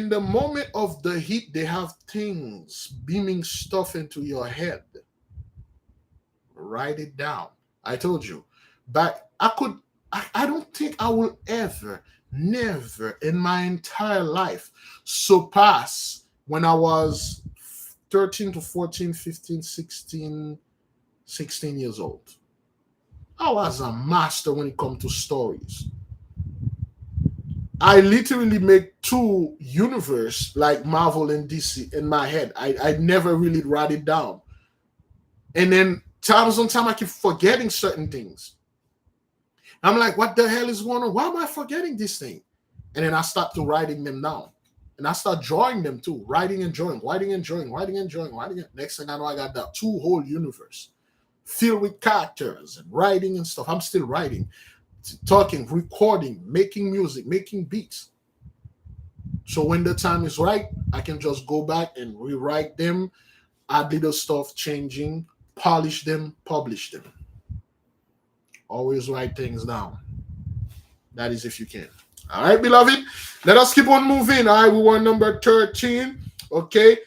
the moment of the heat, they have things beaming stuff into your head. Write it down. I told you. But I don't think I will ever, never in my entire life surpass when I was 13 to 14, 15, 16 years old. I was a master when it comes to stories. I literally make two universe like Marvel and DC in my head. I never really write it down. And then times on time I keep forgetting certain things. I'm like, what the hell is going on? Why am I forgetting this thing? And then I start to writing them down. And I start drawing them too. Writing and drawing, writing and drawing, writing and drawing, writing. Next thing I know, I got that two whole universe filled with characters and writing and stuff. I'm still writing, talking, recording, making music, making beats. So when the time is right, I can just go back and rewrite them, add little stuff, changing, polish them, publish them. Always write things down. That is if you can. All right, beloved. Let us keep on moving. All right, we were number 13. Okay.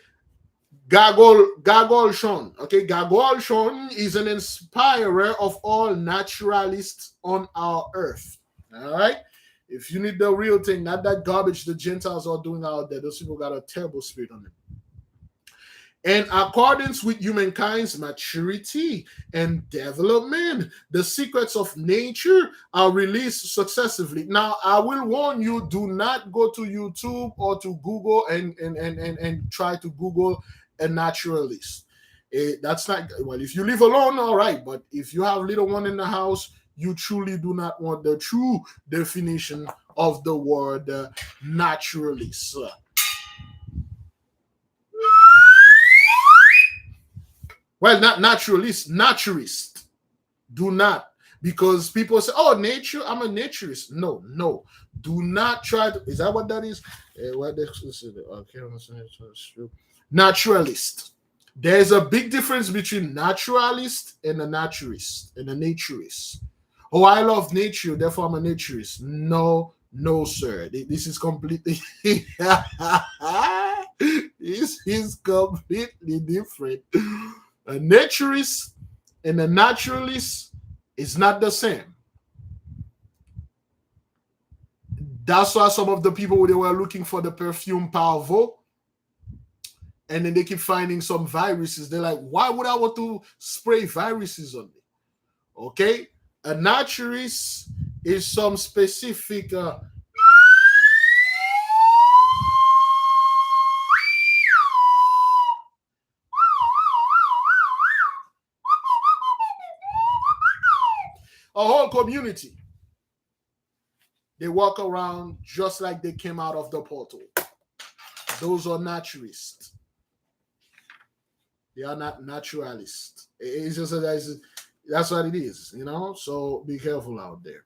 Gagolshon. Okay, Gagolshon is an inspirer of all naturalists on our earth. All right. If you need the real thing, not that garbage the Gentiles are doing out there, those people got a terrible spirit on them. In accordance with humankind's maturity and development, the secrets of nature are released successively. Now, I will warn you, do not go to YouTube or to Google and try to Google a naturalist. That's not, well, if you live alone, all right. But if you have little one in the house, you truly do not want the true definition of the word naturalist. Well, not naturist. Do not. Because people say, oh, nature, I'm a naturist. No. Do not try to, is that what that is? Naturalist. There's a big difference between naturalist and a naturist and a naturist. Oh, I love nature, therefore I'm a naturist. No, sir. This is completely this is completely different. A naturist and a naturalist is not the same. That's why some of the people, they were looking for the perfume Parvo, and then they keep finding some viruses. They're like, why would I want to spray viruses on me? Okay, a naturalist is some specific a whole community. They walk around just like they came out of the portal. Those are naturalists. They are not naturalists. It's just that's what it is, you know. So be careful out there.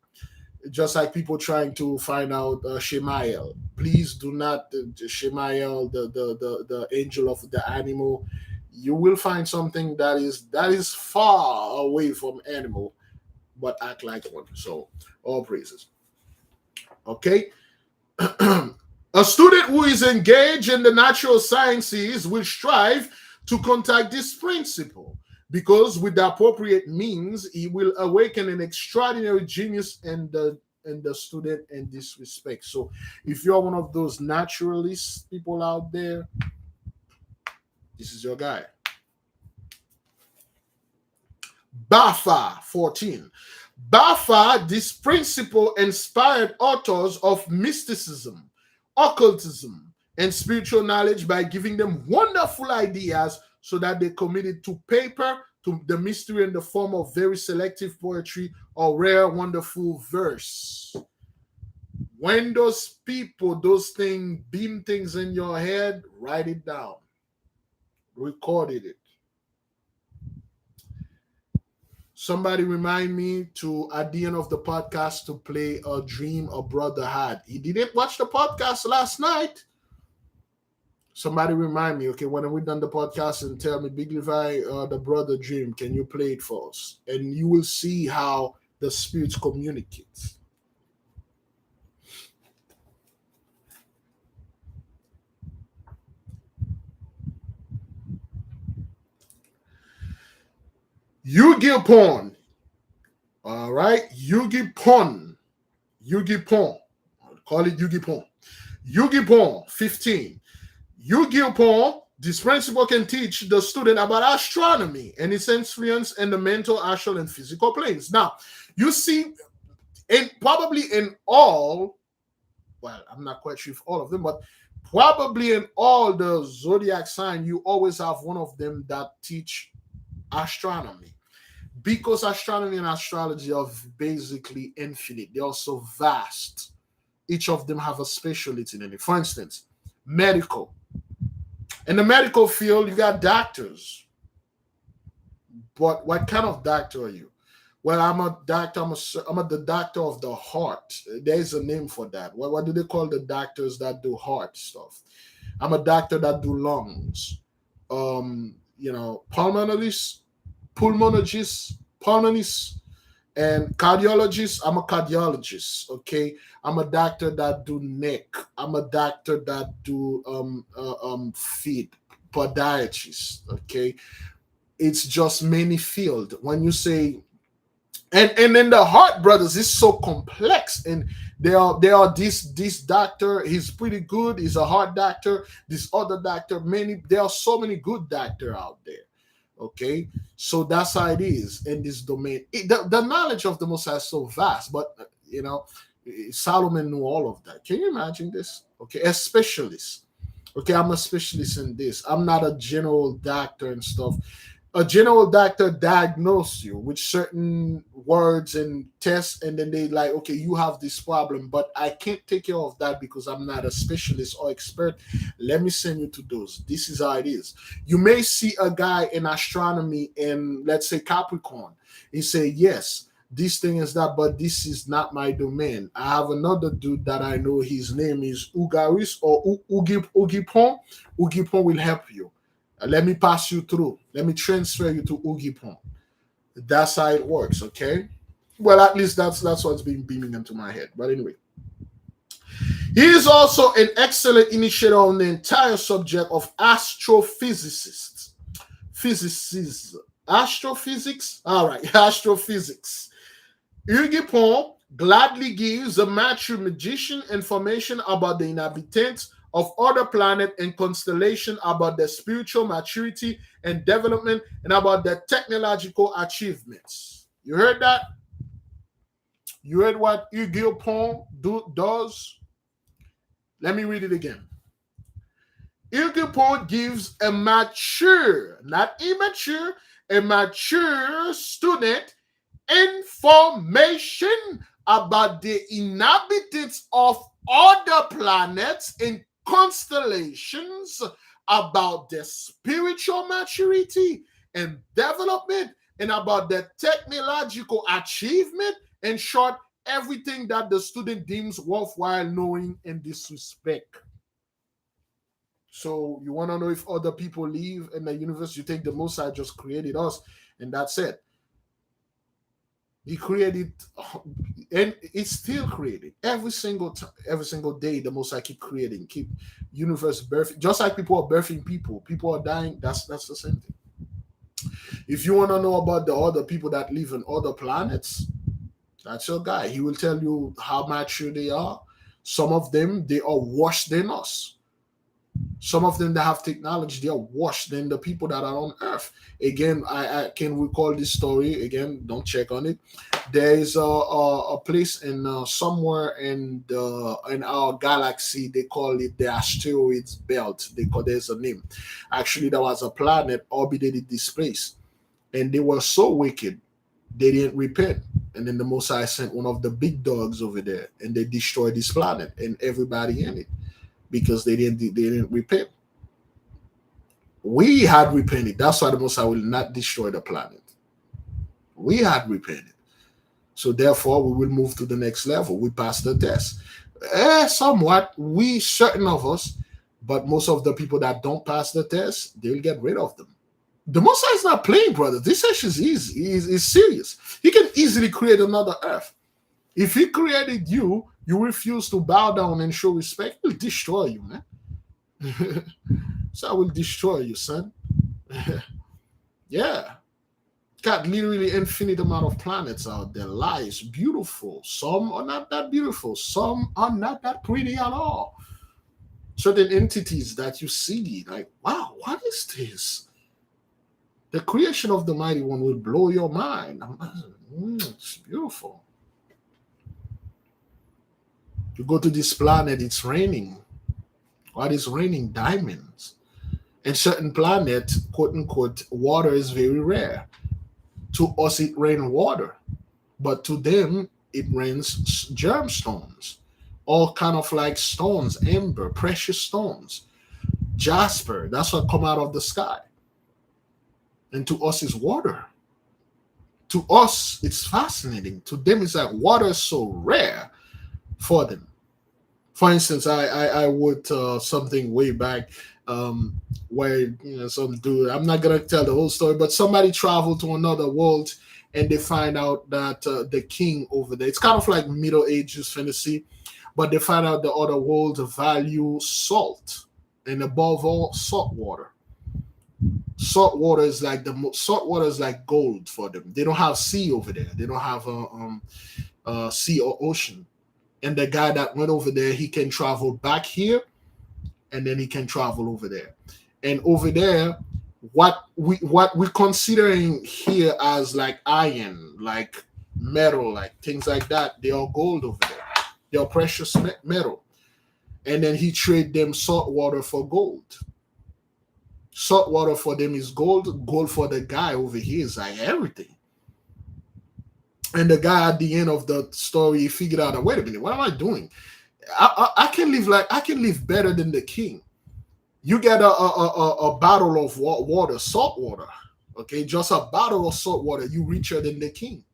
Just like people trying to find out Shemael. Please do not Shemael, the angel of the animal. You will find something that is far away from animal, but act like one. So all praises. Okay. A student who is engaged in the natural sciences will strive to contact this principle, because with the appropriate means, he will awaken an extraordinary genius in the student in this respect. So if you're one of those naturalist people out there, this is your guy. Bafa 14. Bafa, this principle inspired authors of mysticism, occultism, and spiritual knowledge by giving them wonderful ideas so that they committed to paper to the mystery in the form of very selective poetry or rare, wonderful verse. When those people, those things, beam things in your head, write it down. Recorded it. Somebody remind me to, at the end of the podcast, to play a dream a brother had. He didn't watch the podcast last night. Somebody remind me, okay, when we done the podcast, and tell me, Big Levi, the brother dream, can you play it for us? And you will see how the spirits communicate. Yogipoll. All right, Yogipoll. I'll call it Yogipoll. Yogipoll 15. Yogipoll, this principle can teach the student about astronomy and its influence in the mental, astral, and physical planes. Now, you see, probably in all, well, I'm not quite sure if all of them, but probably in all the zodiac sign, you always have one of them that teach astronomy. Because astronomy and astrology are basically infinite, they're also vast. Each of them have a specialty in it. For instance, medical. In the medical field, you got doctors. But what kind of doctor are you? Well, I'm a doctor. The doctor of the heart. There's a name for that. What do they call the doctors that do heart stuff? I'm a doctor that do lungs. Pulmonologist, pulmonist, and cardiologist. I'm a cardiologist. Okay, I'm a doctor that do neck. I'm a doctor that do feet. Podiatrist. Okay, it's just many field. When you say and then the heart, brothers, is so complex, and there are this doctor, he's pretty good, he's a heart doctor. This other doctor, there are so many good doctor out there. Okay, so that's how it is in this domain. The knowledge of the Most High is so vast, but Solomon knew all of that. Can you imagine this? Okay, a specialist. Okay, I'm a specialist in this. I'm not a general doctor and stuff. A general doctor diagnose you with certain words and tests, and then they like, okay, you have this problem, but I can't take care of that because I'm not a specialist or expert. Let me send you to those. This is how it is. You may see a guy in astronomy in, let's say, Capricorn. He say, yes, this thing is that, but this is not my domain. I have another dude that I know. His name is Ugaris or Ugipon. Ugipon will help you. Let me pass you through. Let me transfer you to Yogipoll. That's how it works, okay? Well, at least that's what's been beaming into my head. But anyway, he is also an excellent initiator on the entire subject of astrophysicists. Astrophysics? All right, astrophysics. Yogipoll gladly gives the mature magician information about the inhabitants of other planet and constellation, about their spiritual maturity and development, and about their technological achievements. You heard that? You heard what Yogipoll does? Let me read it again. Yogipoll gives a mature, not immature, a mature student information about the inhabitants of other planets and constellations, about their spiritual maturity and development, and about their technological achievement. In short, everything that the student deems worthwhile knowing in this respect. So you want to know if other people live in the universe? You think the Most High just created us and that's it? He created, and it's still creating every single time, every single day. The Most High keep creating, keep universe birthing. Just like people are birthing people are dying. That's the same thing. If you want to know about the other people that live on other planets, that's your guy. He will tell you how mature they are. Some of them, they are worse than us. Some of them that have technology, they are worse than the people that are on Earth. Again, I can recall this story. Again, don't check on it. There is a place in somewhere in our galaxy. They call it the asteroids belt. There's a name. Actually, there was a planet orbited this place, and they were so wicked they didn't repent. And then the Most High sent one of the big dogs over there, and they destroyed this planet and everybody in it, because they didn't repent. We had repented. That's why the Most High will not destroy the planet. We had repented. So therefore, we will move to the next level. We passed the test. Somewhat, certain of us, but most of the people that don't pass the test, they'll get rid of them. The Most High is not playing, brother. This issue is easy. He's serious. He can easily create another Earth. If he created you, you refuse to bow down and show respect, he'll destroy you, man. So I will destroy you, son. Yeah. Got literally infinite amount of planets out there. Lies, beautiful. Some are not that beautiful. Some are not that pretty at all. Certain entities that you see, like, wow, what is this? The creation of the Mighty One will blow your mind. It's beautiful. You go to this planet, it's raining. What is raining? Diamonds. And certain planet, quote unquote, water is very rare. To us, it rains water, but to them, it rains gemstones, all kind of like stones, amber, precious stones, jasper. That's what come out of the sky. And to us, is water. To us, it's fascinating. To them, it's like water is so rare for them. For instance, I would something way back where some dude. I'm not gonna tell the whole story, but somebody traveled to another world and they find out that the king over there. It's kind of like Middle Ages fantasy, but they find out the other world value salt and above all salt water. Salt water is like salt water is like gold for them. They don't have sea over there. They don't have sea or ocean. And the guy that went over there, he can travel back here, and then he can travel over there. And over there, what we're considering here as like iron, like metal, like things like that, they are gold over there. They are precious metal. And then he trade them salt water for gold. Salt water for them is gold. Gold for the guy over here is like everything. And the guy at the end of the story, he figured out, wait a minute, what am I doing? I can live better than the king. You get a bottle of water, salt water, okay, just a bottle of salt water. You richer than the king.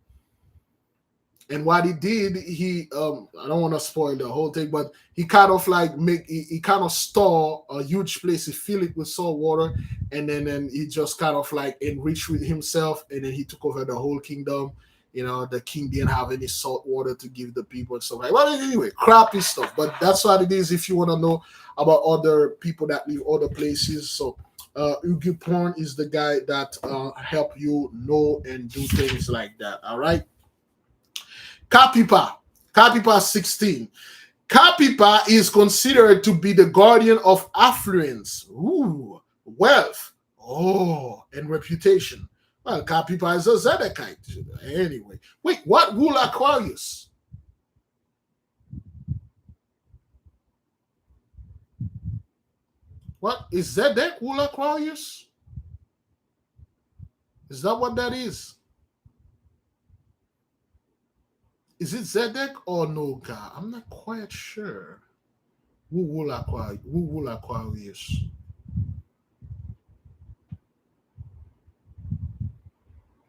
And what he did, he I don't want to spoil the whole thing, but he kind of like he kind of store a huge place, he fill it with salt water, and then he just kind of like enriched with himself, and then he took over the whole kingdom. The king didn't have any salt water to give the people and stuff like. Well, anyway, crappy stuff. But that's what it is. If you want to know about other people that live other places, so Yogipoll is the guy that help you know and do things like that. All right. Kapipa 16. Kapipa is considered to be the guardian of affluence, wealth, and reputation. Well, Kapipa is a Zedekite. Anyway. Wait, what rule Aquarius? What is Zedek rule Aquarius? Is that what that is? Is it Zedek or Naga? I'm not quite sure. Who rule Aquarius?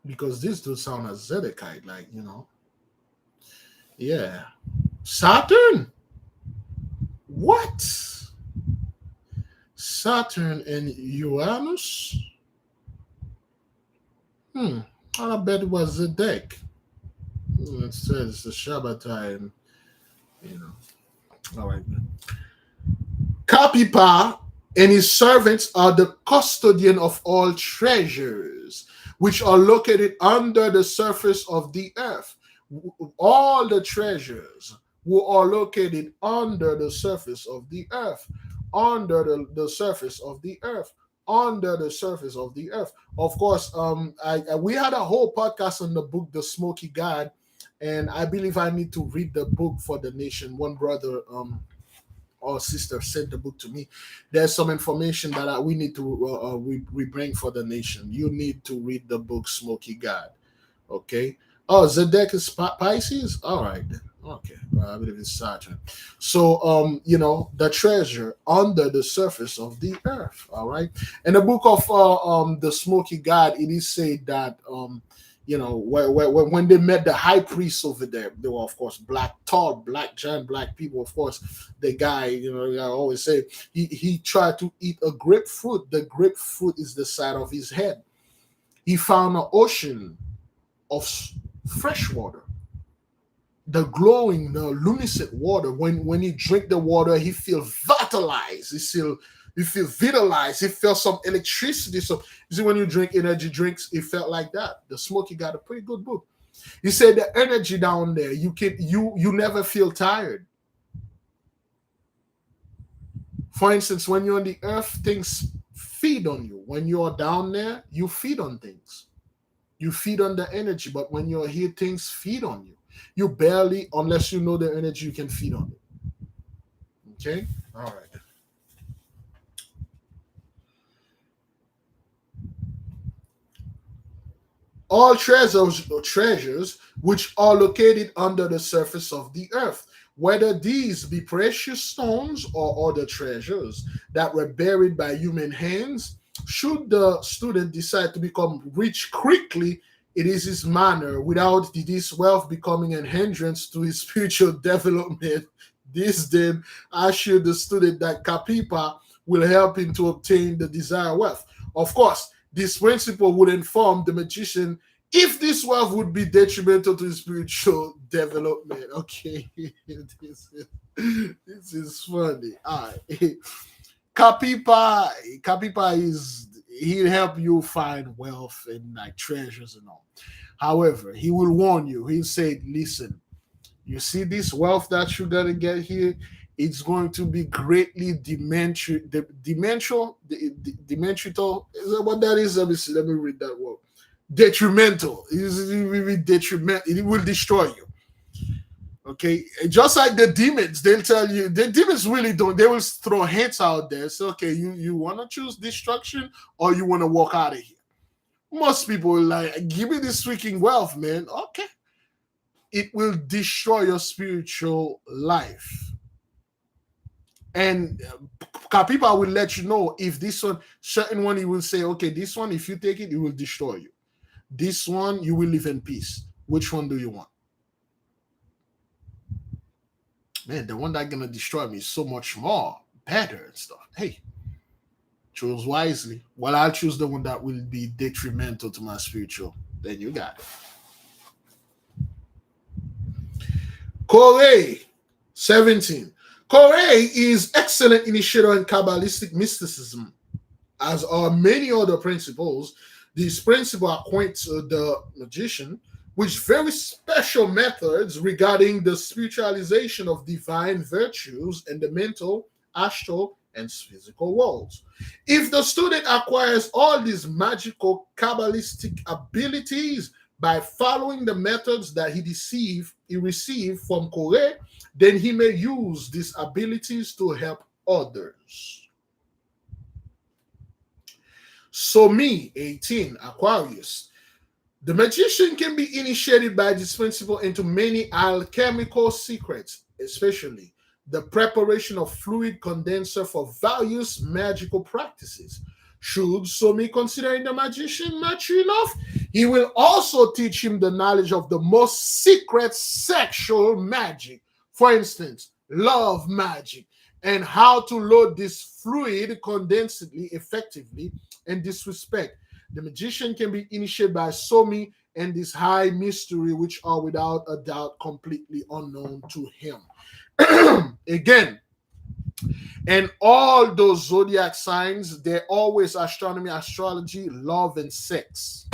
Because this do sound as Zedekite, like, Yeah. Saturn? What? Saturn and Uranus? I bet it was Zedek. It says the Shabbatai, All right, man. Kapipa and his servants are the custodian of all treasures, which are located under the surface of the earth. All the treasures who are located under the surface of the earth, under the surface of the earth, under the surface of the earth. Of course, we had a whole podcast on the book, The Smoky God, and I believe I need to read the book for the nation. One brother or sister sent the book to me. There's some information that we need to we bring for the nation. You need to read the book Smoky God. Okay. Oh, Zedek is Pisces. All right. Okay. Well, I believe it's Saturn. So, the treasure under the surface of the earth. All right. In the book of the Smoky God, it is said that when they met the high priest over there, they were, of course, tall, black, giant black people. Of course, the guy, I always say, he tried to eat a grapefruit. The grapefruit is the side of his head. He found an ocean of fresh water, the glowing, the luminescent water. When he drink the water, he feel vitalized. He feel vitalized. He felt some electricity. So you see, when you drink energy drinks, it felt like that. The Smoky got a pretty good book. He said the energy down there, you never feel tired. For instance, when you're on the earth, things feed on you. When you're down there, you feed on things. You feed on the energy, but when you're here, things feed on you. You barely, unless you know the energy, you can feed on it. Okay, all right. All treasures which are located under the surface of the earth, whether these be precious stones or other treasures that were buried by human hands. Should the student decide to become rich quickly, it is his manner, without this wealth becoming an hindrance to his spiritual development. This then assure the student that Kapipa will help him to obtain the desired wealth. Of course, this principle would inform the magician if this wealth would be detrimental to his spiritual development. Okay, this is funny. All right. Kapipa is he'll help you find wealth and like treasures and all. However, he will warn you. He'll say, "Listen, you see this wealth that you're gonna get here. It's going to be greatly demental. Is that what that is? Let me see. Let me read that word. Detrimental. It will be detrimental. It will destroy you. Okay, just like the demons, they'll tell you. The demons really don't. They will throw hints out there. So, okay, you want to choose destruction or you want to walk out of here. Most people are like, give me this freaking wealth, man. Okay, it will destroy your spiritual life. And Kapipa will let you know if this one, certain one, he will say, okay, this one, if you take it, it will destroy you. This one, you will live in peace. Which one do you want? Man, the one that's gonna destroy me is so much more better and stuff. Hey, choose wisely. Well, I'll choose the one that will be detrimental to my spiritual. Then you got it. Corey, 17. Corey is excellent initiator in Kabbalistic mysticism, as are many other principles. This principle acquaints the magician with very special methods regarding the spiritualization of divine virtues and the mental, astral, and physical worlds. If the student acquires all these magical Kabbalistic abilities by following the methods that he received from Corey, then he may use these abilities to help others. So me, 18, Aquarius. The magician can be initiated by this principle into many alchemical secrets, especially the preparation of fluid condenser for various magical practices. Should Somi considering the magician mature enough, he will also teach him the knowledge of the most secret sexual magic, for instance, love magic, and how to load this fluid condensedly effectively. In this respect, the magician can be initiated by Somi and this high mystery, which are without a doubt completely unknown to him. Again, and all those zodiac signs, they're always astronomy, astrology, love, and sex.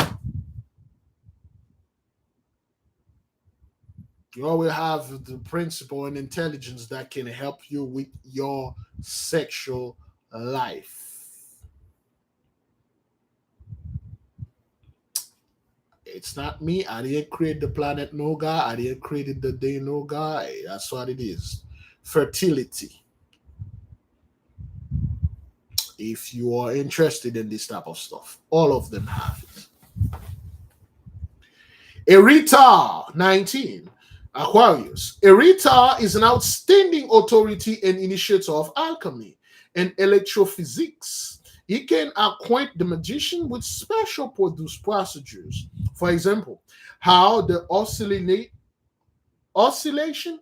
You always have the principle and intelligence that can help you with your sexual life. It's not me. I didn't create the planet Naga. I didn't create the day Naga. That's what it is. Fertility. If you are interested in this type of stuff, all of them have it. Erita, 19. Aquarius. Erita is an outstanding authority and initiator of alchemy and electrophysics. He can acquaint the magician with special produced procedures. For example, how the oscillation,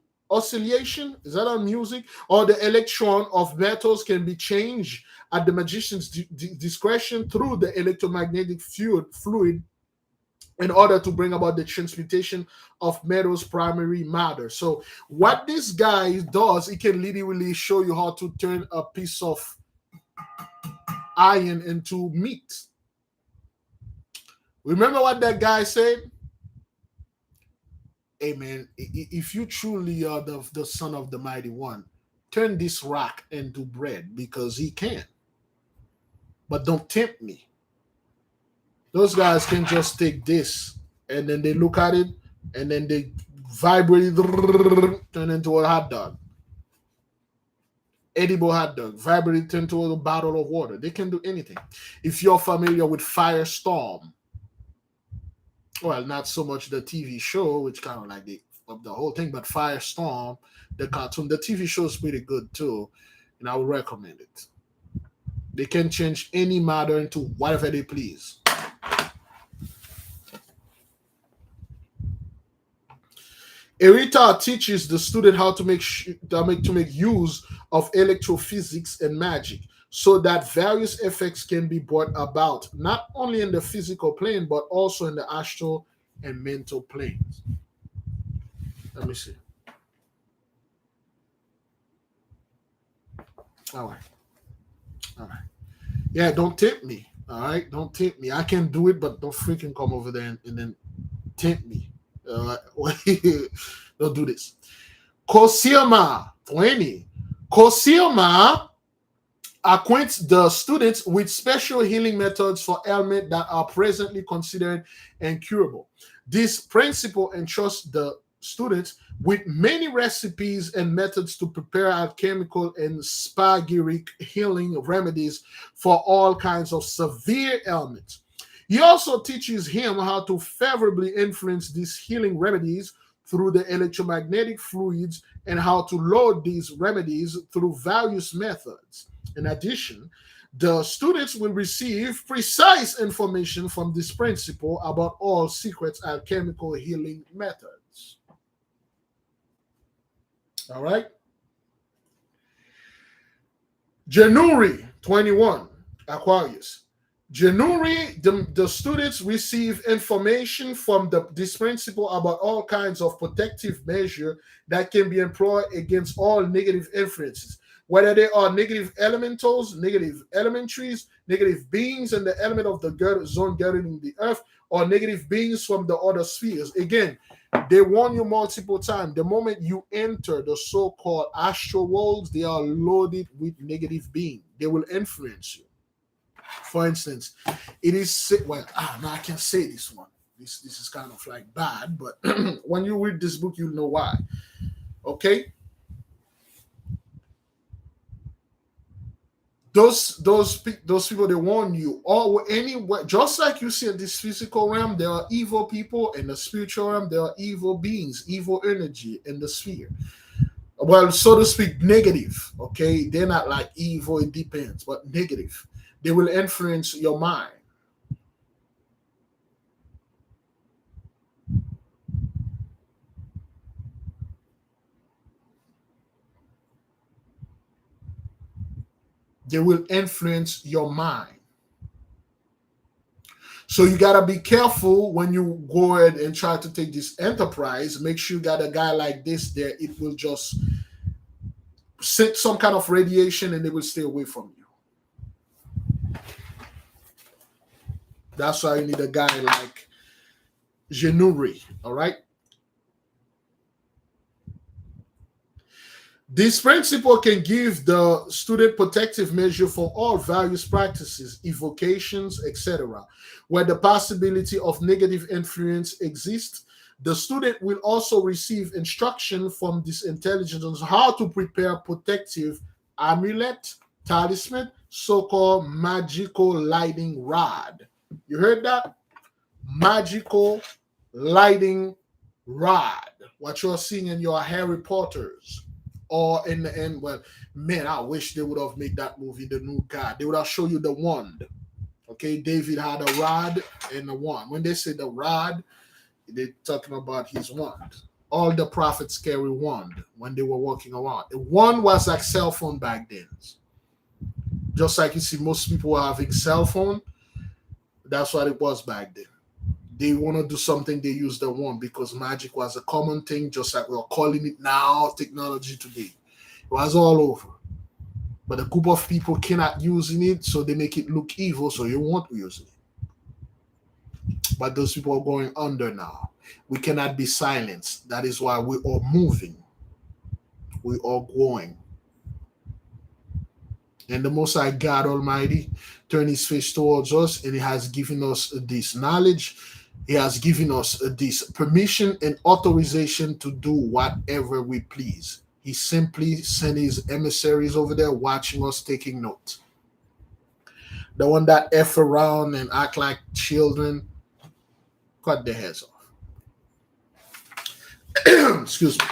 is that on music, or the electron of metals can be changed at the magician's discretion through the electromagnetic fluid in order to bring about the transmutation of metals primary matter. So what this guy does, he can literally show you how to turn a piece of iron into meat. Remember what that guy said? Hey man, if you truly are the son of the mighty one, turn this rock into bread, because he can. But don't tempt me. Those guys can just take this and then they look at it and then they vibrate it, turn into a hot dog. edible hot dog, vibrate into a bottle of water. They can do anything. If you're familiar with Firestorm, well, not so much the TV show, which kind of like the whole thing, but Firestorm, the cartoon, the TV show is pretty good too, and I would recommend it. They can change any matter into whatever they please. Erita teaches the student how to make use of electrophysics and magic, so that various effects can be brought about not only in the physical plane but also in the astral and mental planes. Let me see. All right. Yeah, don't tempt me. All right, don't tempt me. I can do it, but don't freaking come over there and then tempt me. Don't do this. Soesma 20. Soesma acquaints the students with special healing methods for ailments that are presently considered incurable. This principle entrusts the students with many recipes and methods to prepare alchemical and spagyric healing remedies for all kinds of severe ailments. He also teaches him how to favorably influence these healing remedies through the electromagnetic fluids and how to load these remedies through various methods. In addition, the students will receive precise information from this principle about all secret alchemical healing methods. All right. Januri 21, Aquarius. Januri, the students receive information from this principle about all kinds of protective measures that can be employed against all negative influences, whether they are negative elementals, negative elementaries, negative beings in the element of the zone girdling the earth, or negative beings from the other spheres. Again, they warn you multiple times. The moment you enter the so-called astral worlds, they are loaded with negative beings. They will influence you. For instance, it is no, I can't say this one. This is kind of like bad, but when you read this book, you'll know why. Okay, those people, they warn you or anywhere. Just like you see in this physical realm, there are evil people. In the spiritual realm, there are evil beings, evil energy in the sphere. Well, so to speak, negative. Okay, they're not like evil. It depends, but negative. They will influence your mind. They will influence your mind. So you got to be careful when you go ahead and try to take this enterprise. Make sure you got a guy like this there. It will just send some kind of radiation and they will stay away from you. That's why you need a guy like Januri, all right? This principle can give the student protective measure for all various practices, evocations, etc. Where the possibility of negative influence exists, the student will also receive instruction from this intelligence on how to prepare protective amulet, talisman, so-called magical lighting rod. You heard that? Magical lighting rod. What you're seeing in your Harry Potters. Or in the end, well, man, I wish they would have made that movie the new God. They would have shown you the wand. Okay, David had a rod and a wand. When they say the rod, they're talking about his wand. All the prophets carry wand when they were walking around. The wand was like cell phone back then. Just like you see most people having cell phone, that's what it was back then. They want to do something, they use the wand because magic was a common thing, just like we're calling it now technology today. It was all over. But a group of people cannot using it, so they make it look evil, so you won't use it. But those people are going under now. We cannot be silenced. That is why we are moving. We are growing. And the Most High God Almighty turned his face towards us, and he has given us this knowledge. He has given us this permission and authorization to do whatever we please. He simply sent his emissaries over there watching us, taking notes. The one that F around and act like children, cut their heads off. Excuse me.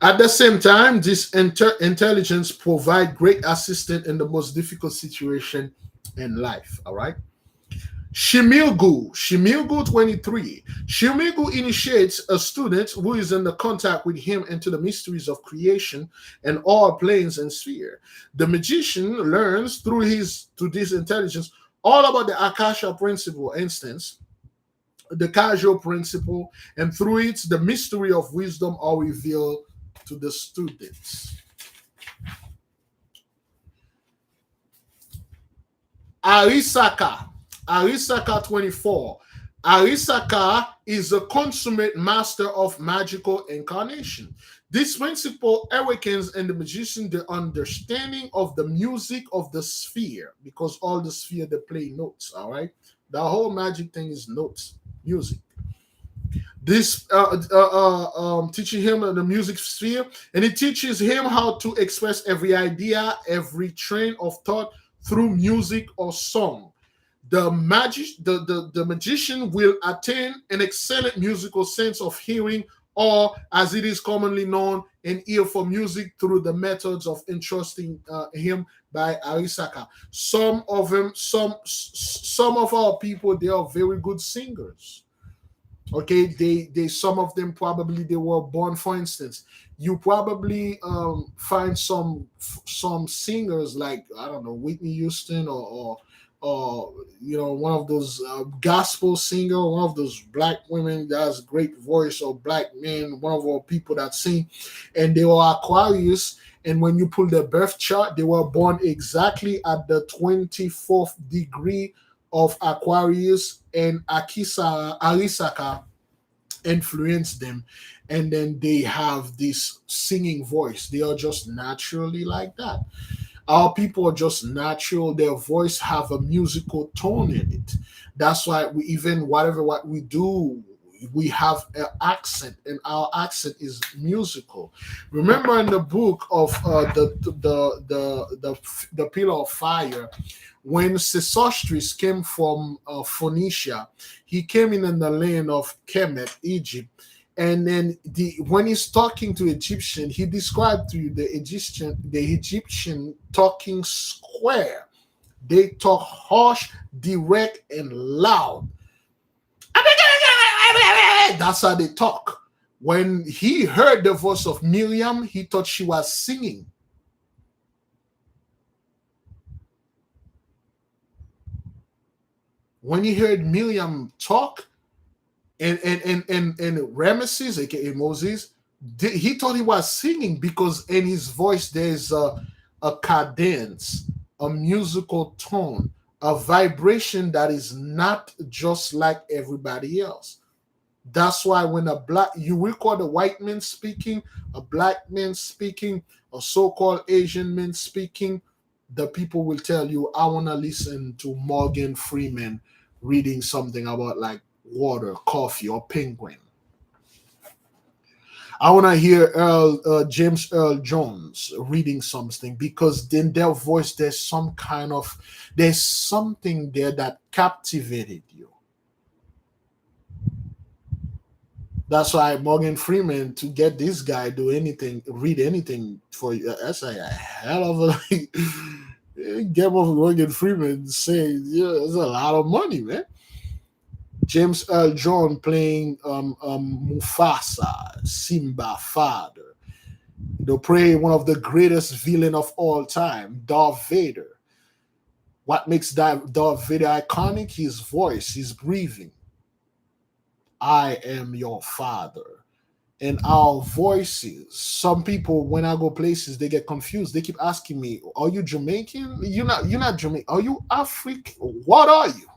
At the same time, this intelligence provide great assistance in the most difficult situation in life. All right. Shimiku 23. Shimiku initiates a student who is in the contact with him into the mysteries of creation and all planes and sphere. The magician learns through this intelligence all about the Akasha principle, instance, the casual principle, and through it, the mystery of wisdom are revealed to the students. Arisaka 24. Arisaka is a consummate master of magical incarnation. This principle awakens in the magician the understanding of the music of the sphere, because all the sphere they play notes. All right, the whole magic thing is notes, music. This teaching him the music sphere, and it teaches him how to express every idea, every train of thought through music or song. The magician will attain an excellent musical sense of hearing, or as it is commonly known, an ear for music, through the methods of entrusting him by Arisaka. Some of our people, they are very good singers. Okay, they some of them probably they were born. For instance, you probably find some singers like, I don't know, Whitney Houston, or one of those gospel singer, one of those black women that has a great voice, or black men, one of our people that sing, and they were Aquarius. And when you pull their birth chart, they were born exactly at the 24th degree of Aquarius, and Arisaka influenced them, and then they have this singing voice. They are just naturally like that. Our people are just natural. Their voice have a musical tone in it. That's why we, even what we do, we have an accent, and our accent is musical. Remember in the book of the pillar of fire, when Sesostris came from Phoenicia, he came in the land of Kemet, Egypt. And then when he's talking to Egyptian, he described to you the Egyptian talking square. They talk harsh, direct, and loud. That's how they talk. When he heard the voice of Miriam, he thought she was singing. When he heard Miriam talk, and Ramesses, aka Moses, he thought he was singing, because in his voice there's a cadence, a musical tone, a vibration that is not just like everybody else. That's why when you record a white man speaking, a black man speaking, a so-called Asian man speaking, the people will tell you, I want to listen to Morgan Freeman reading something about like water, coffee, or penguin. I want to hear James Earl Jones reading something, because in their voice there's something there that captivated you. That's why Morgan Freeman, to get this guy read anything for you, that's a hell of a get off Morgan Freeman saying, yeah, it's a lot of money, man. James Earl Jones playing Mufasa, Simba father. They play one of the greatest villain of all time, Darth Vader. What makes Darth Vader iconic? His voice, his breathing. I am your father. And our voices, some people, when I go places, they get confused. They keep asking me, are you Jamaican? You're not Jamaican. Are you African? What are you?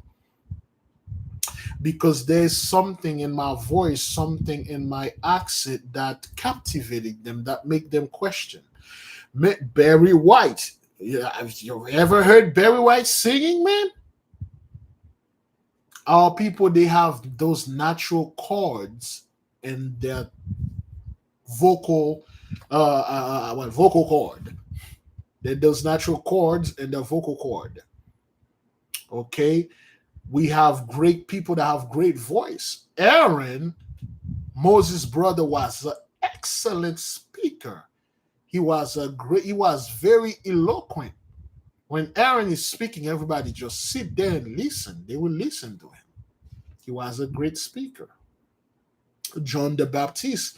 Because there's something in my voice, something in my accent that captivated them, that make them question. Barry White, Yeah, have you ever heard Barry White singing, man? Our people, they have those natural chords in their vocal, vocal cord. Those natural chords in their vocal cord. Okay, we have great people that have great voice. Aaron, Moses' brother, was an excellent speaker. He was very eloquent. When Aaron is speaking, everybody just sit there and listen. They will listen to him. He was a great speaker. John the Baptist,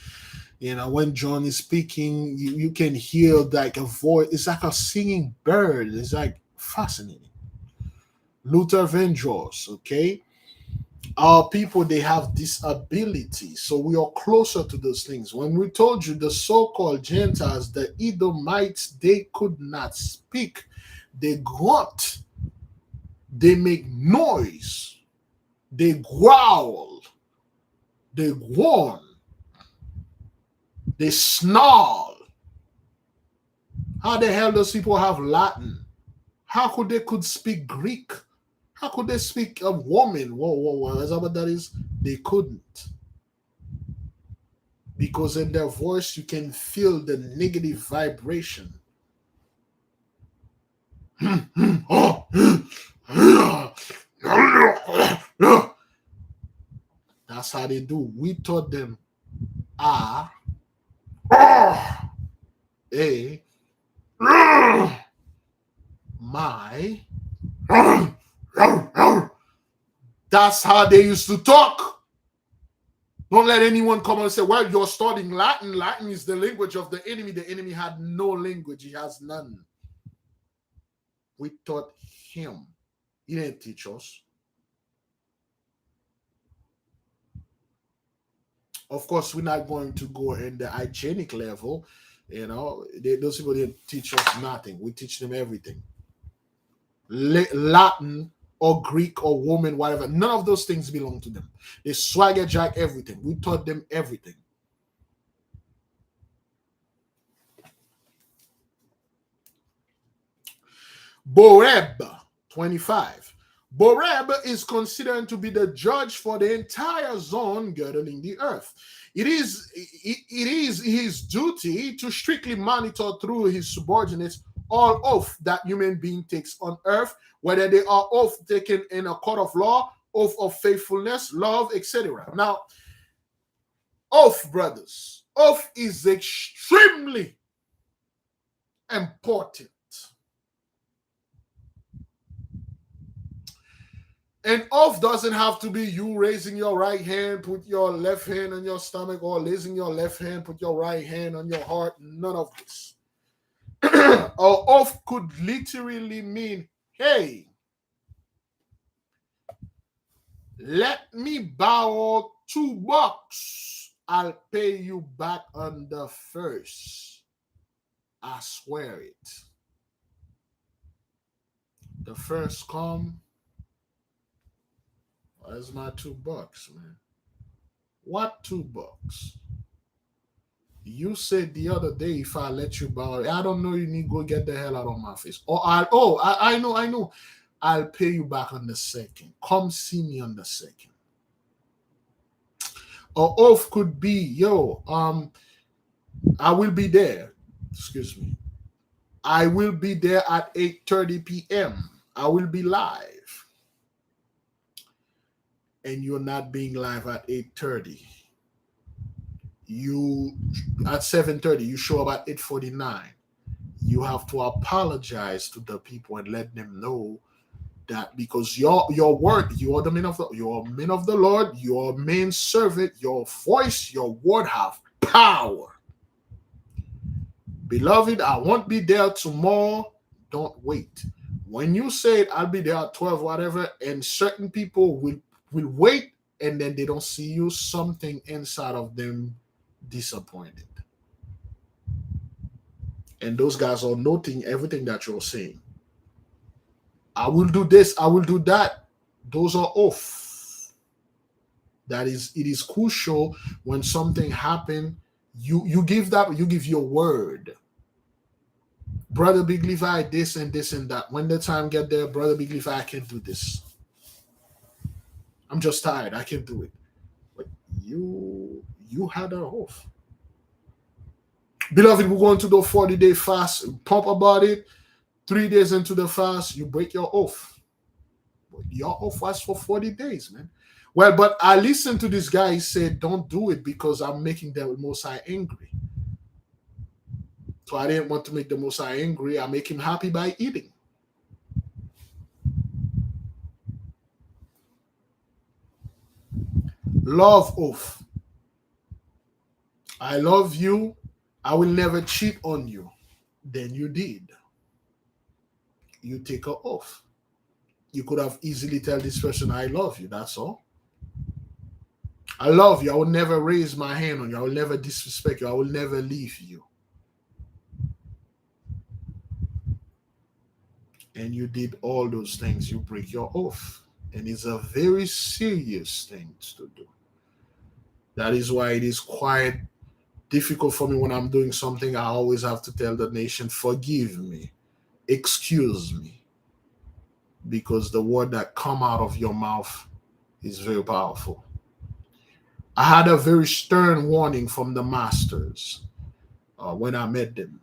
when John is speaking, you can hear like a voice. It's like a singing bird. It's like fascinating. Luther Vandross, okay? Our people, they have this ability. So we are closer to those things. When we told you the so-called Gentiles, the Edomites, they could not speak. They grunt. They make noise. They growl. They warn. They snarl. How the hell those people have Latin? How could speak Greek? How could they speak a woman? Whoa. Is that what that is? They couldn't. Because in their voice, you can feel the negative vibration. That's how they do. We taught them A, my. That's how they used to talk. Don't let anyone come and say, well, you're studying Latin. Latin is the language of the enemy. The enemy had no language. He has none. We taught him. He didn't teach us. Of course, we're not going to go in the hygienic level. Those people didn't teach us nothing. We teach them everything. Latin or Greek or woman, whatever. None of those things belong to them. They swagger jack everything. We taught them everything. Boab, 25. Boab is considered to be the judge for the entire zone girdling the earth. It is his duty to strictly monitor through his subordinates all oath that human being takes on earth, whether they are oath taken in a court of law, oath of faithfulness, love, etc. Now, oath, brothers, oath is extremely important. An oath doesn't have to be you raising your right hand, put your left hand on your stomach, or raising your left hand, put your right hand on your heart. None of this. An oath could literally mean, hey, let me borrow $2. I'll pay you back on the first. I swear it. The first come. Where's my $2, man? What $2? You said the other day, if I let you borrow, I don't know, you need to go get the hell out of my face. I know. I'll pay you back on the second. Come see me on the second. Or oath could be, I will be there. Excuse me. I will be there at 8:30 p.m. I will be live. And you're not being live at 8:30. You at 7:30, you show up at 8:49. You have to apologize to the people and let them know that because your word, you are the men of the Lord, your main servant, your voice, your word have power. Beloved, I won't be there tomorrow. Don't wait. When you say I'll be there at 12, whatever, and certain people will wait, and then they don't see you, something inside of them disappointed. And those guys are noting everything that you're saying. I will do this, I will do that. Those are off. It is crucial when something happens, you give your word. Brother Big Levi, this and this and that. When the time get there, Brother Big Levi, I can't do this. I'm just tired. I can't do it. But you had an oath. Beloved, we're going to do a 40-day fast. Pump about it. 3 days into the fast, you break your oath. Your oath was for 40 days, man. Well, but I listened to this guy. He said, don't do it because I'm making the Most High angry. So I didn't want to make the Most High angry. I make him happy by eating. Love oath. I love you. I will never cheat on you. Then you did. You take an oath. You could have easily tell this person, I love you. That's all. I love you. I will never raise my hand on you. I will never disrespect you. I will never leave you. And you did all those things. You break your oath. And it's a very serious thing to do. That is why it is quite difficult for me when I'm doing something. I always have to tell the nation, forgive me, excuse me, because the word that come out of your mouth is very powerful. I had a very stern warning from the masters when I met them.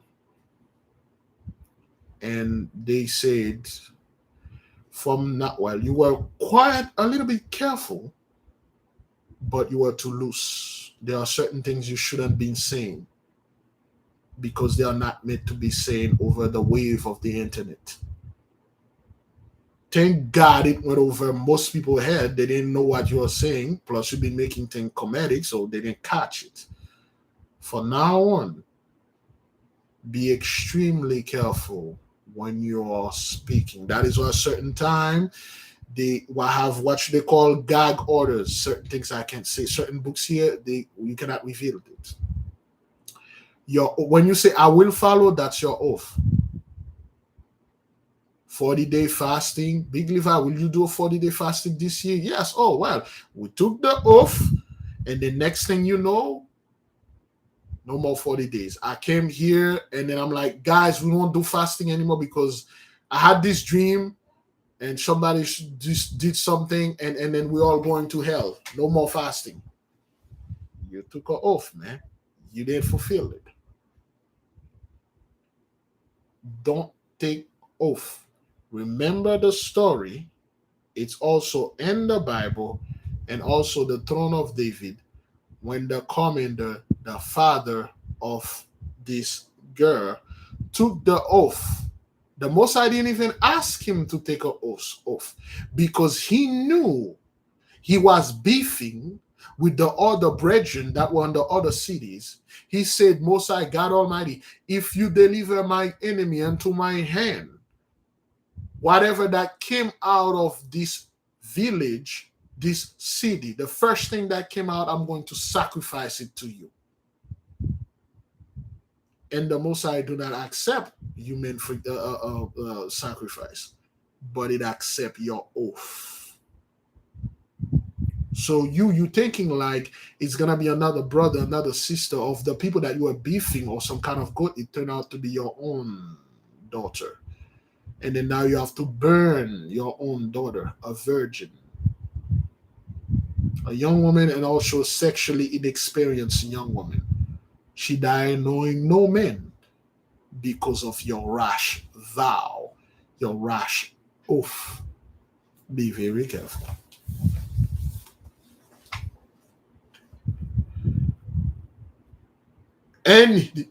And they said, you were quite a little bit careful, but you were too loose. There are certain things you shouldn't be saying because they are not meant to be saying over the wave of the internet. Thank God it went over most people's head. They didn't know what you were saying. Plus, you've been making things comedic, so they didn't catch it. From now on, be extremely careful when you are speaking. That is why a certain time they will have what they call gag orders. Certain things I can't say. Certain books here, you cannot reveal it. When you say I will follow, that's your oath. 40-day fasting. Big Levi, will you do a 40-day fasting this year? Yes. Oh, well, we took the oath, and the next thing you know, no more 40 days. I came here, and then I'm like, guys, we won't do fasting anymore because I had this dream, and somebody just did something, and then we're all going to hell. No more fasting. You took an oath, man. You didn't fulfill it. Don't take oath. Remember the story. It's also in the Bible and also the throne of David when the commander, the father of this girl, took the oath. The Most High didn't even ask him to take an oath because he knew he was beefing with the other brethren that were in the other cities. He said, Most High God Almighty, if you deliver my enemy into my hand, whatever that came out of this village, this city, the first thing that came out, I'm going to sacrifice it to you. And the Most High do not accept human sacrifice, but it accept your oath. So you thinking like it's gonna be another brother, another sister of the people that you are beefing or some kind of goat, it turned out to be your own daughter. And then now you have to burn your own daughter, a virgin, a young woman, and also sexually inexperienced young woman. She died knowing no man because of your rash vow, your rash oath. Be very careful. And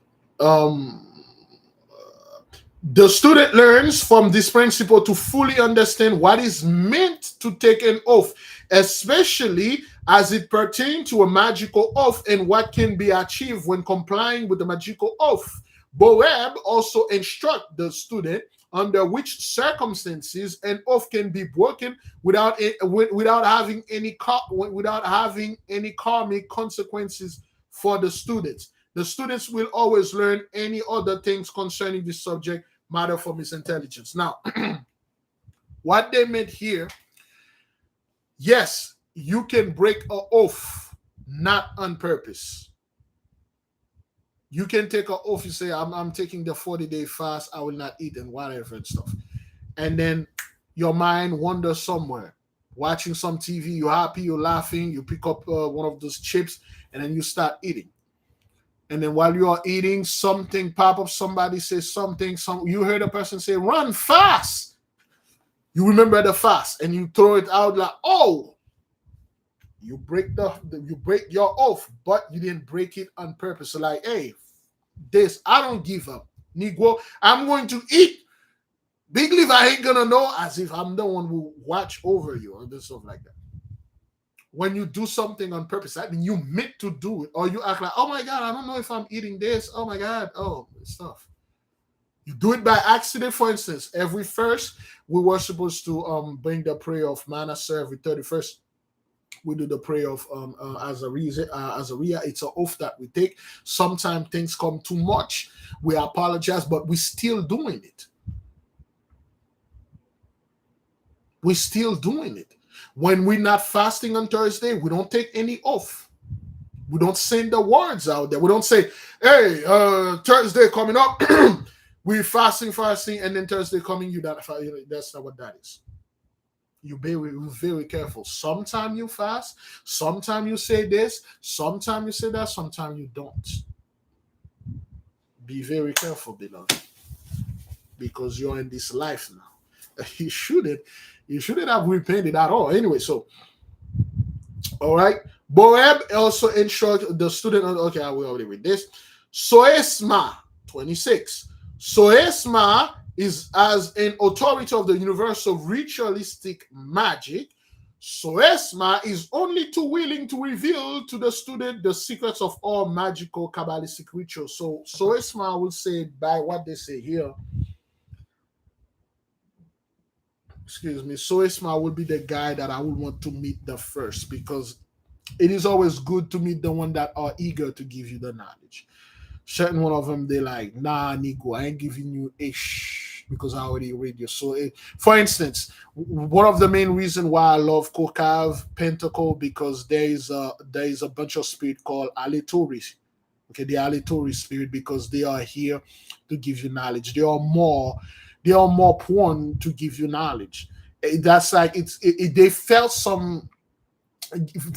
the student learns from this principle to fully understand what is meant to take an oath, especially as it pertains to a magical oath and what can be achieved when complying with the magical oath. Boab also instructs the student under which circumstances an oath can be broken without having any karmic consequences for the students. The students will always learn any other things concerning this subject matter from his intelligence. Now, what they meant here, yes, you can break an oath, not on purpose. You can take an oath. You say, I'm taking the 40-day fast. I will not eat and whatever and stuff. And then your mind wanders somewhere, watching some TV. You're happy, you're laughing. You pick up one of those chips, and then you start eating. And then while you are eating, something pop up. Somebody says something. You heard a person say, "Run fast." You remember the fast, and you throw it out like, "Oh." You break you break your oath, but you didn't break it on purpose. So like, hey, this I don't give up. Negro, I'm going to eat. Big leaf, I ain't gonna know, as if I'm the one who watch over you or stuff like that. When you do something on purpose, I mean you meant to do it, or you act like, oh my god, I don't know if I'm eating this. Oh my god, oh stuff. You do it by accident. For instance, every first we were supposed to bring the prayer of Manasseh every 31st. We do the prayer of Azariah. It's an oath that we take. Sometimes things come too much. We apologize, but we're still doing it. We're still doing it. When we're not fasting on Thursday, we don't take any oath. We don't send the words out there. We don't say, hey, Thursday coming up, we're fasting, and then Thursday coming, that's not what that is. You're very careful. Sometimes you fast, sometimes you say this, sometimes you say that, sometimes you don't. Be very careful, beloved, because you're in this life now. You shouldn't have repented at all. Anyway, so all right. Boab also instructed the student. Okay, I will already read this. Soesma 26. Soesma is as an authority of the universal ritualistic magic. Soesma is only too willing to reveal to the student the secrets of all magical Kabbalistic rituals. So Soesma will say, by what they say here, excuse me, Soesma will be the guy that I would want to meet the first, because it is always good to meet the one that are eager to give you the knowledge. Certain one of them, they like, nah, Nico, I ain't giving you ish because I already read you. So, for instance, one of the main reason why I love Kokav Pentacle, because there is a bunch of spirit called Aletoris. Okay, the Aletoris spirit, because they are here to give you knowledge. They are more prone to give you knowledge. That's like they felt some.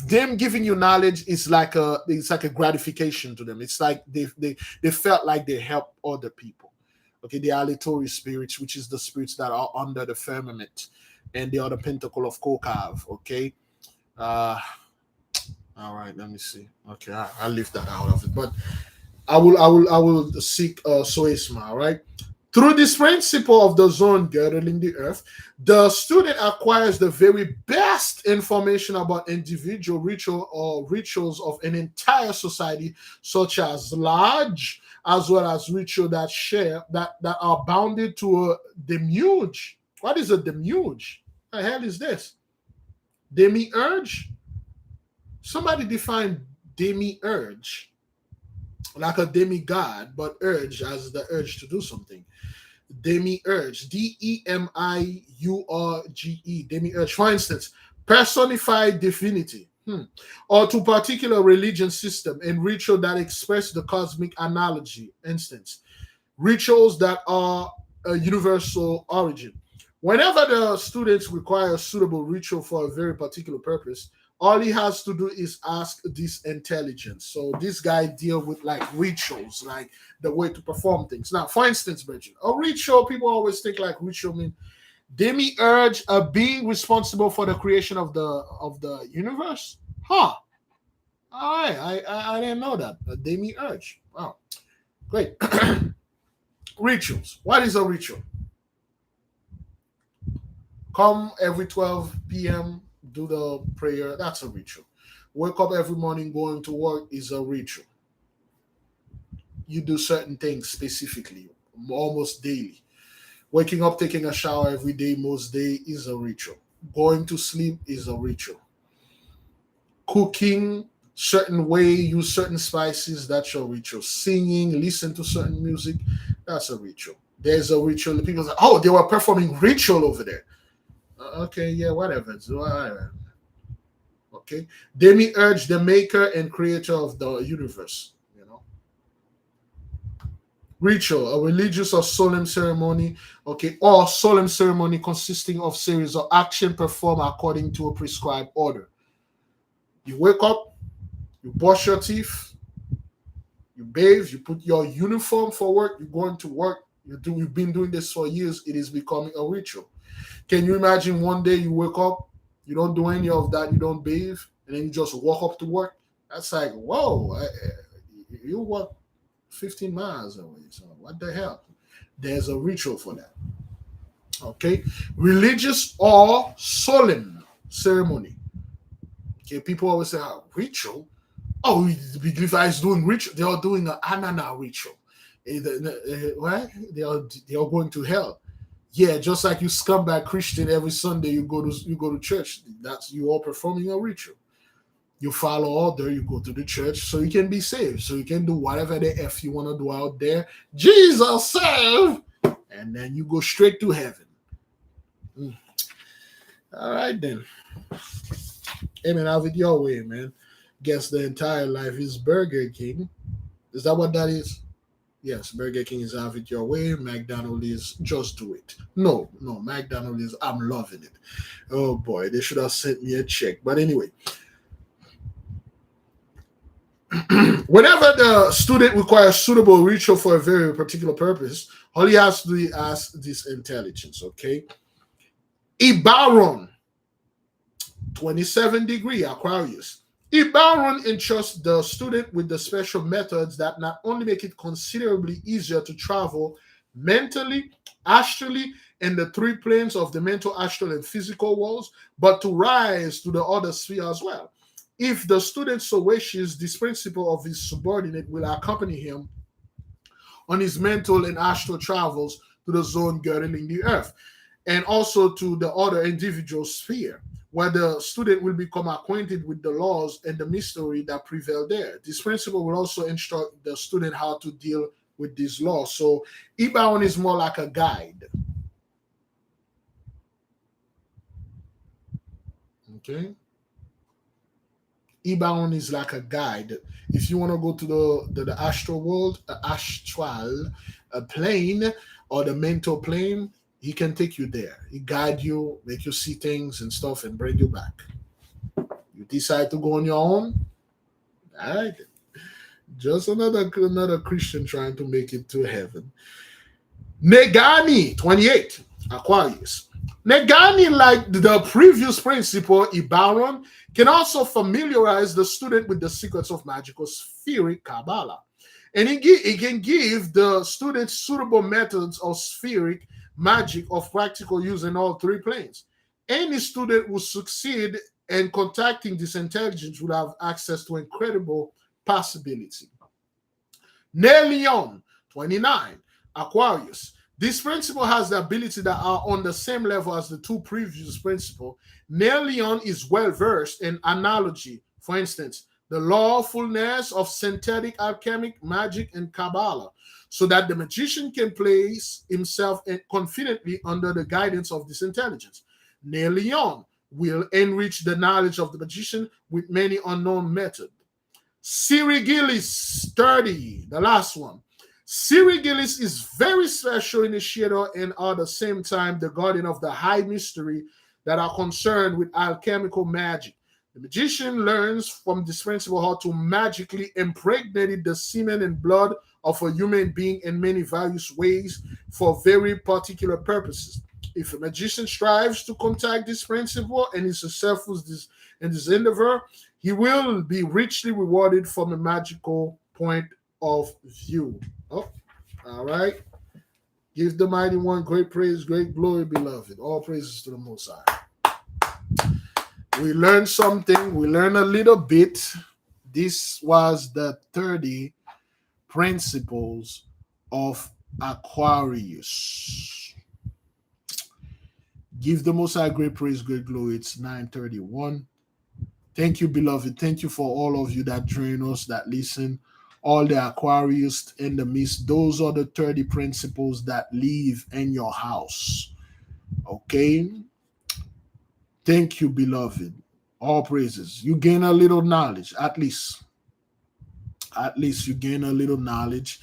Them giving you knowledge is like a gratification to them. It's like they felt like they help other people. Okay, the aleatory spirits, which is the spirits that are under the firmament, and they are the pentacle of Kokav. Okay, all right. Let me see. Okay, I'll leave that out of it, but I will seek Soesma. All right. Through this principle of the zone girdling the earth, the student acquires the very best information about individual ritual or rituals of an entire society, such as large as well as ritual that are bounded to a demiurge. What is a demiurge? What the hell is this? Demiurge? Somebody define demiurge. Like a demigod, but urge as the urge to do something. Demiurge, Demiurge, demiurge. For instance, personified divinity, or to particular religion system and ritual that express the cosmic analogy. Instance, rituals that are a universal origin. Whenever the students require a suitable ritual for a very particular purpose, all he has to do is ask this intelligence. So this guy deal with like rituals, like the way to perform things. Now, for instance, Bridget, a ritual, people always think like ritual mean demiurge, a being responsible for the creation of the universe. Huh. All right, I didn't know that. A demiurge. Wow. Great. Rituals. What is a ritual? Come every 12 p.m., do the prayer. That's a ritual. Wake up every morning, going to work is a ritual. You do certain things specifically, almost daily. Waking up, taking a shower every day, most day is a ritual. Going to sleep is a ritual. Cooking certain way, use certain spices, that's your ritual. Singing, listen to certain music, that's a ritual. There's a ritual. People say, oh, they were performing ritual over there. Okay, yeah, whatever. Okay. Demiurge, the maker and creator of the universe. Ritual, a religious or solemn ceremony, okay, or solemn ceremony consisting of series of action performed according to a prescribed order. You wake up, you brush your teeth, you bathe, you put your uniform for work, you're going to work, you've been doing this for years, it is becoming a ritual. Can you imagine one day you wake up, you don't do any of that, you don't bathe, and then you just walk up to work? That's like, whoa, you walk 15 miles away. So what the hell? There's a ritual for that. Okay, religious or solemn ceremony. Okay, people always say, ritual. Oh, the Levites doing ritual. They are doing an Anana ritual. Right? They are going to hell. Yeah, just like you scumbag Christian, every Sunday you go to church. That's you all performing a ritual. You follow order, you go to the church so you can be saved, so you can do whatever the F you want to do out there. Jesus save! And then you go straight to heaven. All right, then. Amen. Have it your way, man. Guess the entire life is Burger King. Is that what that is? Yes, Burger King is have it your way. McDonald's is just do it. No, McDonald's is I'm loving it. Oh boy, they should have sent me a check. But anyway, whenever the student requires suitable ritual for a very particular purpose, all he has to do is ask this intelligence, okay? Ibaron, 27-degree Aquarius. Ibaron entrusts the student with the special methods that not only make it considerably easier to travel mentally, astrally, in the three planes of the mental, astral, and physical worlds, but to rise to the other sphere as well. If the student so wishes, this principle of his subordinate will accompany him on his mental and astral travels to the zone girdling the earth, and also to the other individual sphere, where the student will become acquainted with the laws and the mystery that prevail there. This principle will also instruct the student how to deal with these laws. So Ibaon is more like a guide. Okay. Ibaon is like a guide. If you want to go to the astral world, astral plane, or the mental plane, he can take you there. He guide you, make you see things and stuff, and bring you back. You decide to go on your own, all right. Just another Christian trying to make it to heaven. Negani, 28, Aquarius. Negani, like the previous principle, Ibaron, can also familiarize the student with the secrets of magical spheric Kabbalah. And it can give the student suitable methods of spheric magic of practical use in all three planes. Any student who succeed in contacting this intelligence will have access to incredible possibility. Nelion, 29, Aquarius. This principle has the ability that are on the same level as the two previous principles. Nelion is well versed in analogy. For instance, the lawfulness of synthetic alchemic magic and Kabbalah, so that the magician can place himself confidently under the guidance of this intelligence. Nelion will enrich the knowledge of the magician with many unknown methods. Sirigilis, 30, the last one. Sirigilis is very special initiator and at the same time the guardian of the high mystery that are concerned with alchemical magic. The magician learns from this principle how to magically impregnate the semen and blood of a human being in many various ways for very particular purposes. If a magician strives to contact this principle and is successful in this endeavor, he will be richly rewarded from a magical point of view. Oh, all right. Give the mighty one great praise, great glory, beloved. All praises to the Most High. We learned something. We learned a little bit. This was the 30 principles of Aquarius. Give the Most High great praise, great glory. It's 9:31. Thank you, beloved. Thank you for all of you that join us, that listen, all the Aquarius in the midst. Those are the 30 principles that live in your house. Okay? Thank you, beloved. All praises. You gain a little knowledge, at least. At least you gain a little knowledge.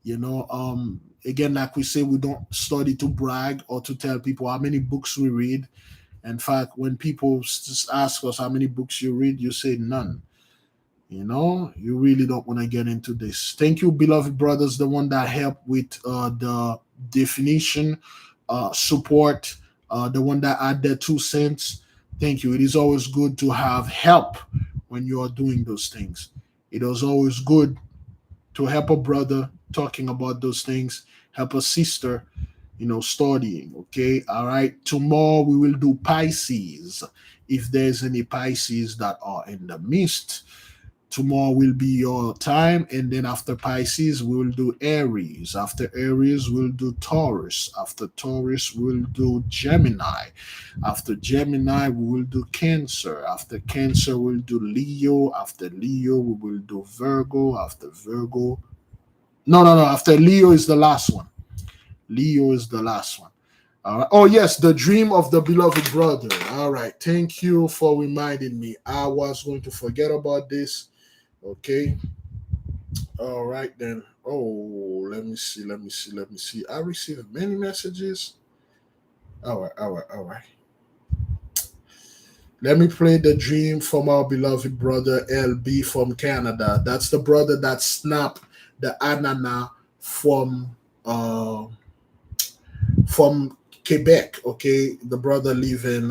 Again, like we say, we don't study to brag or to tell people how many books we read. In fact, when people just ask us how many books you read, you say none. You really don't want to get into this. Thank you, beloved brothers, the one that helped with the definition, support, the one that add their 2 cents. Thank you. It is always good to have help when you are doing those things. It is always good to help a brother talking about those things, help a sister, studying. Okay. All right. Tomorrow we will do Pisces. If there's any Pisces that are in the midst, tomorrow will be your time. And then after Pisces, we'll do Aries. After Aries, we'll do Taurus. After Taurus, we'll do Gemini. After Gemini, we will do Cancer. After Cancer, we'll do Leo. After Leo, we will do Virgo. After Virgo, no. After Leo is the last one. Leo is the last one. All right. Oh, yes, the dream of the beloved brother. All right. Thank you for reminding me. I was going to forget about this. Okay. All right then. Oh, let me see. I received many messages. All right. Let me play the dream from our beloved brother LB from Canada. That's the brother that snapped the anana from uh from Quebec. Okay, the brother live in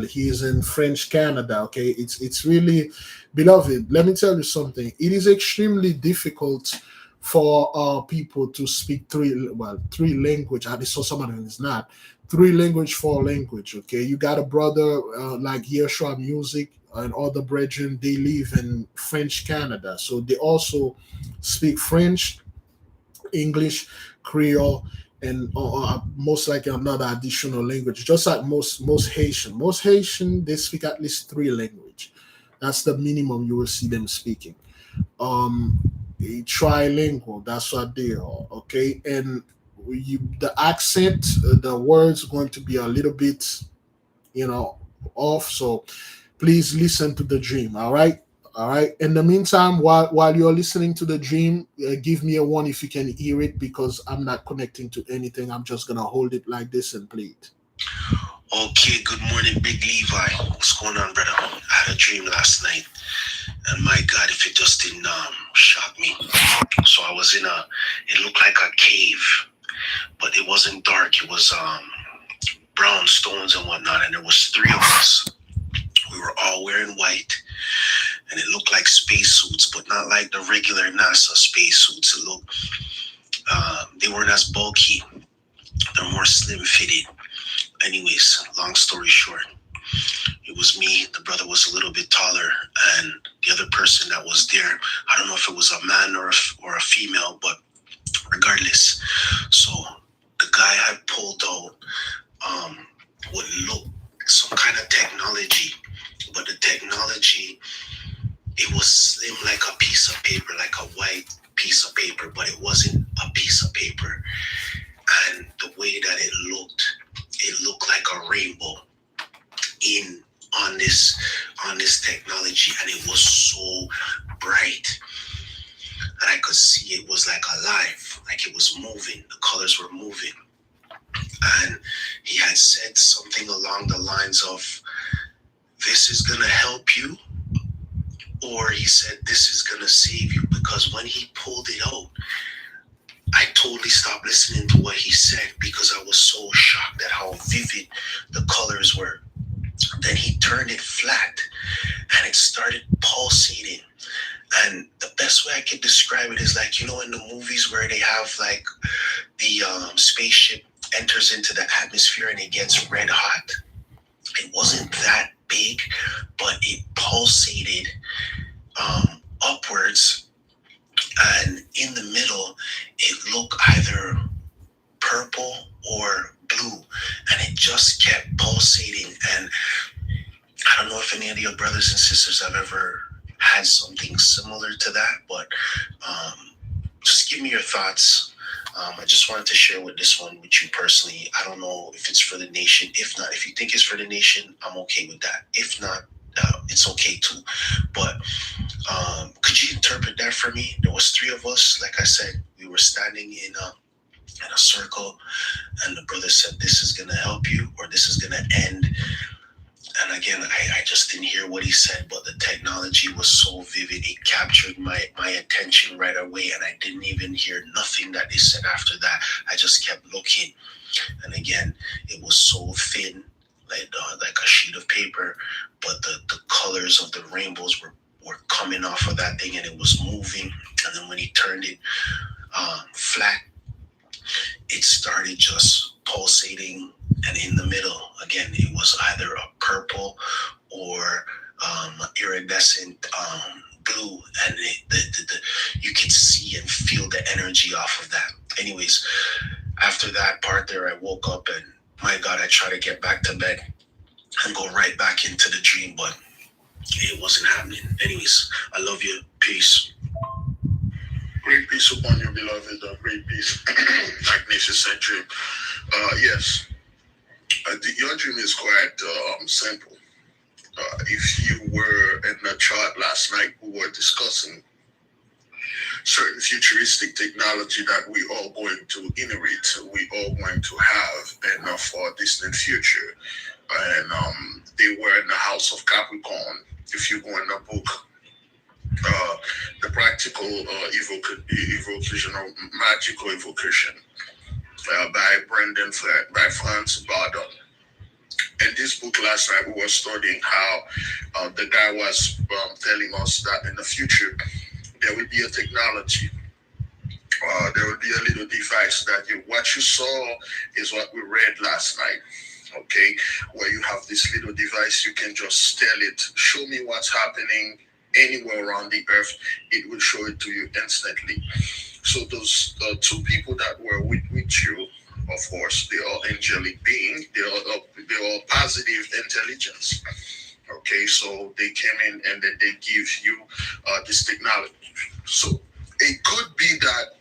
he's in French Canada. Okay, it's really beloved. Let me tell you something. It is extremely difficult for people to speak three language. I saw someone who is not three language, four language. Okay, you got a brother like Yeshua Music and other brethren. They live in French Canada, so they also speak French, English, Creole, and most likely another additional language. Just like most Haitian, they speak at least three language. That's the minimum you will see them speaking. Um, Trilingual. That's what they are. Okay, and the accent, the words going to be a little bit, you know, off. So please listen to the dream. All right. All right. In the meantime, while you're listening to the dream, give me a one if you can hear it because I'm not connecting to anything. I'm just gonna hold it like this and play it. Okay, good morning, Big Levi. What's going on, brother? I had a dream last night, and my God, if it just didn't shock me. So I was in it looked like a cave, but it wasn't dark. It was brown stones and whatnot, and there was three of us. We were all wearing white, and it looked like spacesuits, but not like the regular NASA spacesuits. It looked, they weren't as bulky. They're more slim fitted. Anyways, long story short, it was me. The brother was a little bit taller, and the other person that was there, I don't know if it was a man or a female, but regardless. So the guy had pulled out what looked some kind of technology, but the technology, it was slim like a piece of paper, like a white piece of paper, but it wasn't a piece of paper. And the way that it looked like a rainbow in on this technology, and it was so bright and I could see it was like alive, like it was moving, the colors were moving. And he had said something along the lines of, this is gonna help you, or he said this is gonna save you, because when he pulled it out, I totally stopped listening to what he said because I was so shocked at how vivid the colors were. Then he turned it flat and it started pulsating. And the best way I could describe it is like, in the movies where they have like the spaceship enters into the atmosphere and it gets red hot. It wasn't that big, but it pulsated upwards. And in the middle, it looked either purple or blue. And it just kept pulsating. And I don't know if any of your brothers and sisters have ever had something similar to that, but just give me your thoughts. I just wanted to share with this one with you personally. I don't know if it's for the nation. If not, if you think it's for the nation, I'm okay with that. If not, it's okay too. But could you interpret that for me? There was three of us. Like I said, we were were standing in a circle, and the brother said, "This is gonna help you, or this is gonna end." And again, I just didn't hear what he said, but the technology was so vivid. It captured my attention right away, and I didn't even hear nothing that they said after that. I just kept looking. And again, it was so thin, like a sheet of paper, but the colors of the rainbows were coming off of that thing, and it was moving. And then when he turned it flat, it started just pulsating, and in the middle, again, it was either a purple or iridescent blue, and you could see and feel the energy off of that. Anyways, after that part there, I woke up, and my God, I tried to get back to bed and go right back into the dream, but it wasn't happening. Anyways, I love you. Peace. Great peace upon you, beloved. Great peace. Magnificent dream. Yes. Your dream is quite simple. If you were in the chart last night, we were discussing certain futuristic technology that we are going to inherit, we are going to have in a far distant future. And they were in the house of Capricorn. If you go in the book, the practical evocation or magical evocation by Brendan by Franz Badet. In this book last night, we were studying how the guy was telling us that in the future there will be a technology. There will be a little device that what you saw is what we read last night. Okay, where you have this little device, you can just tell it, show me what's happening anywhere around the earth. It will show it to you instantly. So those two people that were with you, of course, they are angelic beings. They are positive intelligence. Okay, so they came in and then they give you this technology. So it could be that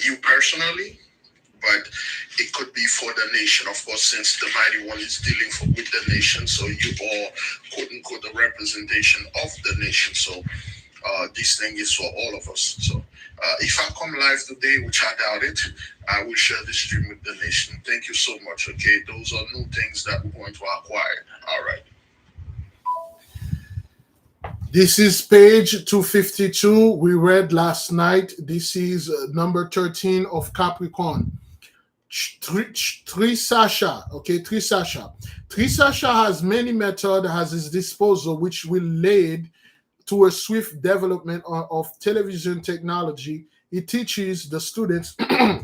you personally, but it could be for the nation, of course, since the mighty one is dealing with the nation. So you are, quote unquote, a representation of the nation. So this thing is for all of us. So if I come live today, which I doubt it, I will share this stream with the nation. Thank you so much. Okay, those are new things that we're going to acquire. All right. This is page 252. We read last night. This is number 13 of Capricorn. Trisasha. Okay, Trisasha. Trisasha has many methods at his disposal, which will lead to a swift development of television technology. It teaches the students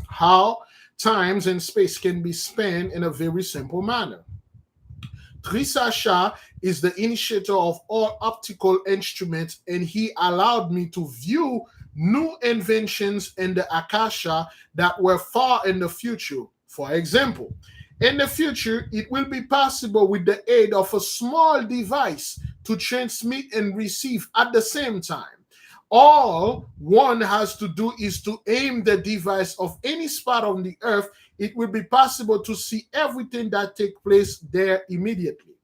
how times and space can be spanned in a very simple manner. Trisasha is the initiator of all optical instruments, and he allowed me to view new inventions in the Akasha that were far in the future. For example, in the future, it will be possible with the aid of a small device to transmit and receive at the same time. All one has to do is to aim the device of any spot on the earth. It will be possible to see everything that takes place there immediately.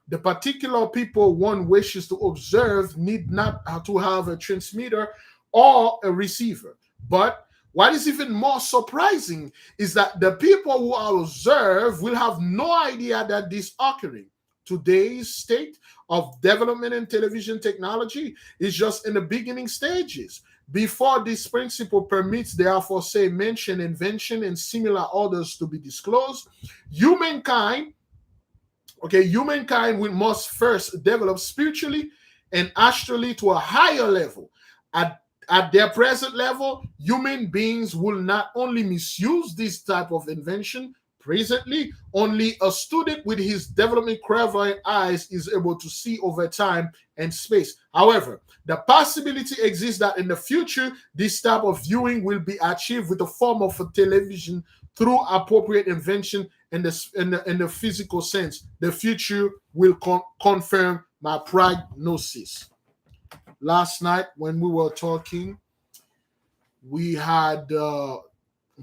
The particular people one wishes to observe need not to have a transmitter or a receiver. But what is even more surprising is that the people who are observed will have no idea that this is occurring. Today's state of development in television technology is just in the beginning stages. Before this principle permits the aforesaid mention, invention, and similar orders to be disclosed, humankind will must first develop spiritually and astrally to a higher level. At their present level, human beings will not only misuse this type of invention. Presently, only a student with his development clairvoyant eyes is able to see over time and space. However, the possibility exists that in the future, this type of viewing will be achieved with a form of a television through appropriate invention in the physical sense. The future will confirm my prognosis. Last night, when we were talking, we had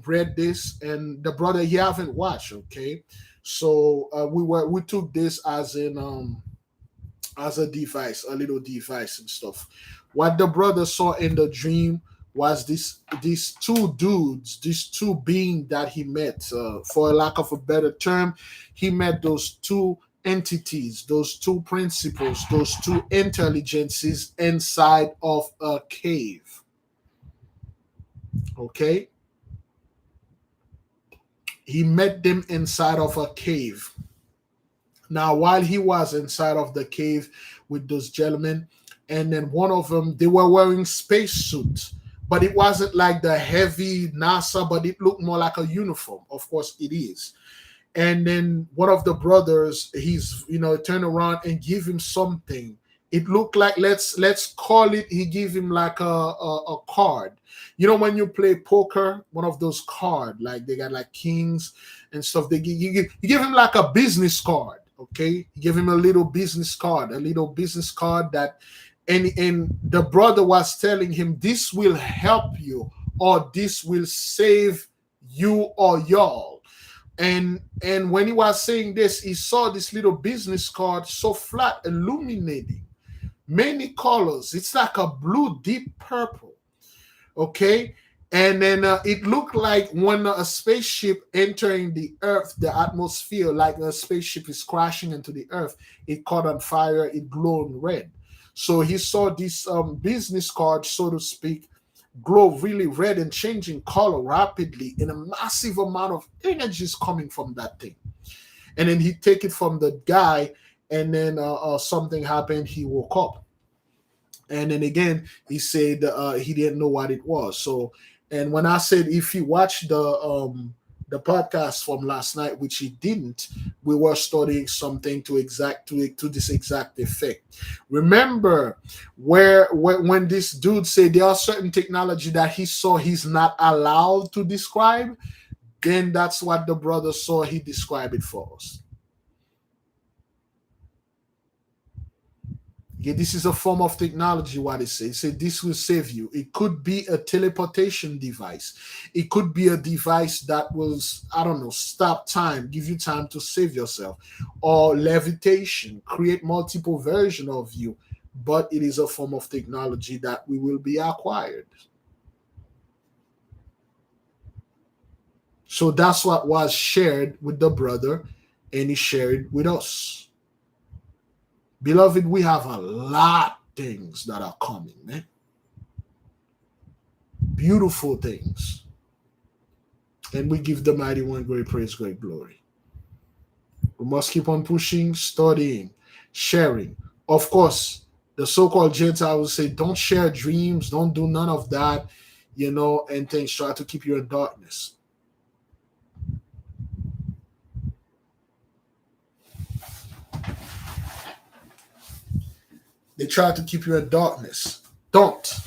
read this, and the brother he haven't watched. Okay, so we took this as a device, a little device and stuff. What the brother saw in the dream was these two dudes, these two beings that he met. For a lack of a better term, he met those two entities, those two principles, those two intelligences inside of a cave. Okay? He met them inside of a cave. Now, while he was inside of the cave with those gentlemen, and then one of them, they were wearing spacesuits, but it wasn't like the heavy NASA, but it looked more like a uniform. Of course, it is. And then one of the brothers, he's turn around and give him something. It looked like, let's call it, he gave him like a card. When you play poker, one of those cards, like they got like kings and stuff, you give him like a business card. Okay, you give him a little business card that, and the brother was telling him, this will help you, or this will save you or y'all. And when he was saying this, he saw this little business card so flat, illuminating many colors. It's like a blue, deep purple. Okay. And then it looked like when a spaceship entering the earth, the atmosphere, like a spaceship is crashing into the earth, it caught on fire, it glowed red. So he saw this business card, so to speak, glow really red and changing color rapidly, and a massive amount of energy is coming from that thing. And then he take it from the guy, and then something happened. He woke up, and then again he said he didn't know what it was. So, and when I said if he watched the podcast from last night, which he didn't, we were studying something to this exact effect. Remember when this dude said there are certain technology that he saw he's not allowed to describe, then that's what the brother saw. He described it for us. Yeah, this is a form of technology, what it says. It said this will save you. It could be a teleportation device. It could be a device that will, I don't know, stop time, give you time to save yourself. Or levitation, create multiple versions of you. But it is a form of technology that we will be acquired. So that's what was shared with the brother, and he shared with us. Beloved, we have a lot of things that are coming, man. Beautiful things. And we give the mighty one great praise, great glory. We must keep on pushing, studying, sharing. Of course, the so-called Gentiles will say, don't share dreams, don't do none of that, and things. Try to keep you in darkness. They try to keep you in darkness. Don't.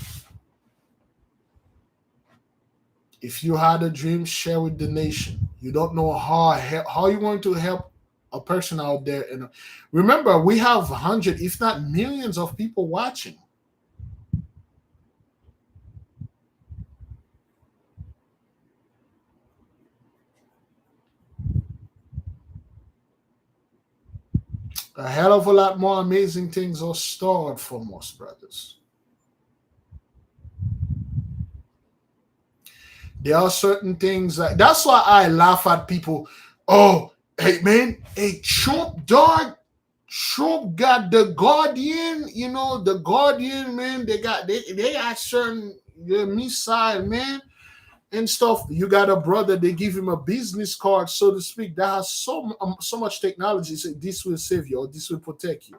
If you had a dream, share with the nation. You don't know how you want to help a person out there. And remember, we have hundreds, if not millions, of people watching. A hell of a lot more amazing things are stored for most brothers. There are certain things that's why I laugh at people. Oh, hey man, hey, Trump got the Guardian, the Guardian, man. They got certain missile, man, and stuff. You got a brother, they give him a business card, so to speak, that has so much technology. So this will save you, or this will protect you.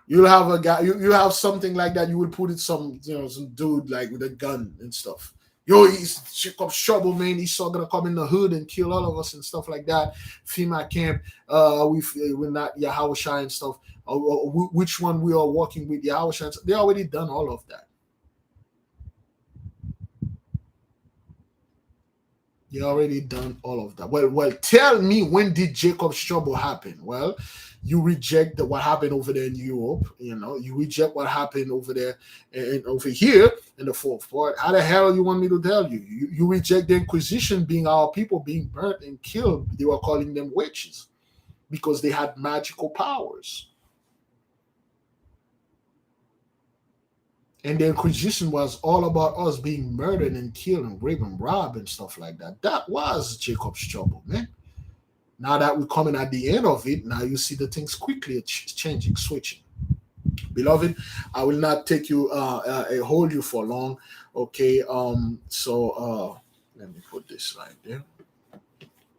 You'll have a guy, you have something like that. You will put it some dude like with a gun and stuff. Yo, he's Jacob trouble, man. He's so gonna come in the hood and kill all of us and stuff like that. FEMA camp, we're not Yahushua and stuff. Which one we are working with Yahushua? They already done all of that. You already done all of that. Well, tell me, when did Jacob's trouble happen? Well, you reject what happened over there in Europe. You reject what happened over there and over here in the fourth part. How the hell you want me to tell you? You reject the Inquisition being our people being burnt and killed. They were calling them witches because they had magical powers. And the Inquisition was all about us being murdered and killed and raped and robbed and stuff like that. That was Jacob's trouble, man. Now that we're coming at the end of it, now you see the things quickly changing, switching. Beloved, I will not take you, hold you for long. Okay, let me put this right there.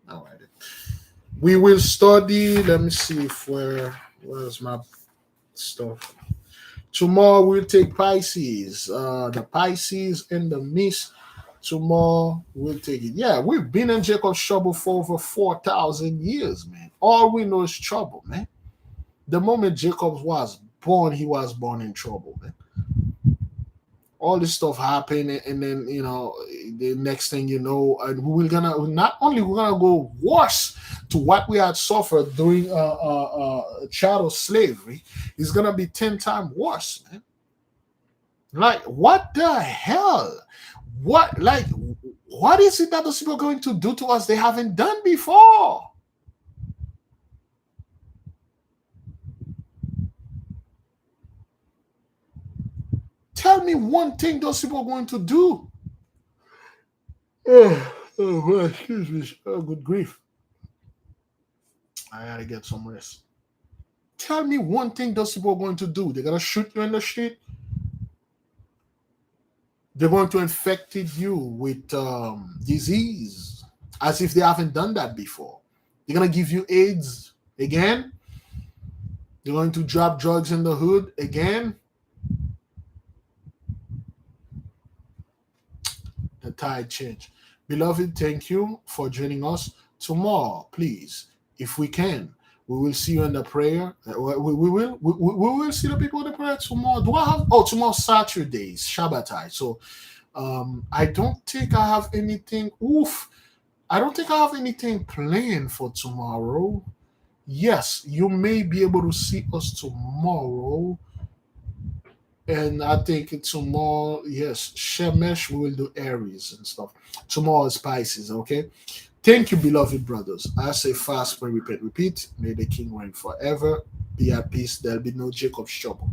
All right. We will study. Let me see if where's my stuff. Tomorrow we'll take Pisces. The Pisces in the mist. Tomorrow we'll take it. Yeah, we've been in Jacob's trouble for over 4,000 years, man. All we know is trouble, man. The moment Jacob was born, he was born in trouble, man. All this stuff happened, and then the next thing you know, and we're gonna not only we're gonna go worse to what we had suffered during chattel slavery, it's gonna be 10 times worse, man. Like, what the hell? What is it that those people are going to do to us they haven't done before? Tell me one thing those people are going to do. Oh, excuse me. Oh, good grief. I gotta get some rest. Tell me one thing those people are going to do. They're gonna shoot you in the street. They're going to infect you with disease, as if they haven't done that before. They're gonna give you AIDS again. They're going to drop drugs in the hood again. The tide change. Beloved, thank you for joining us. Tomorrow, please, if we can, we will see you in the prayer. We will see the people in the prayer tomorrow. Do I have? Oh, tomorrow Saturday, Shabbatai. So, I don't think I have anything. I don't think I have anything planned for tomorrow. Yes, you may be able to see us tomorrow. And I think tomorrow, yes, Shemesh, we will do Aries and stuff. Tomorrow is Pisces, okay? Thank you, beloved brothers. I say fast, pray, repent, repeat. May the King reign forever. Be at peace. There'll be no Jacob's trouble.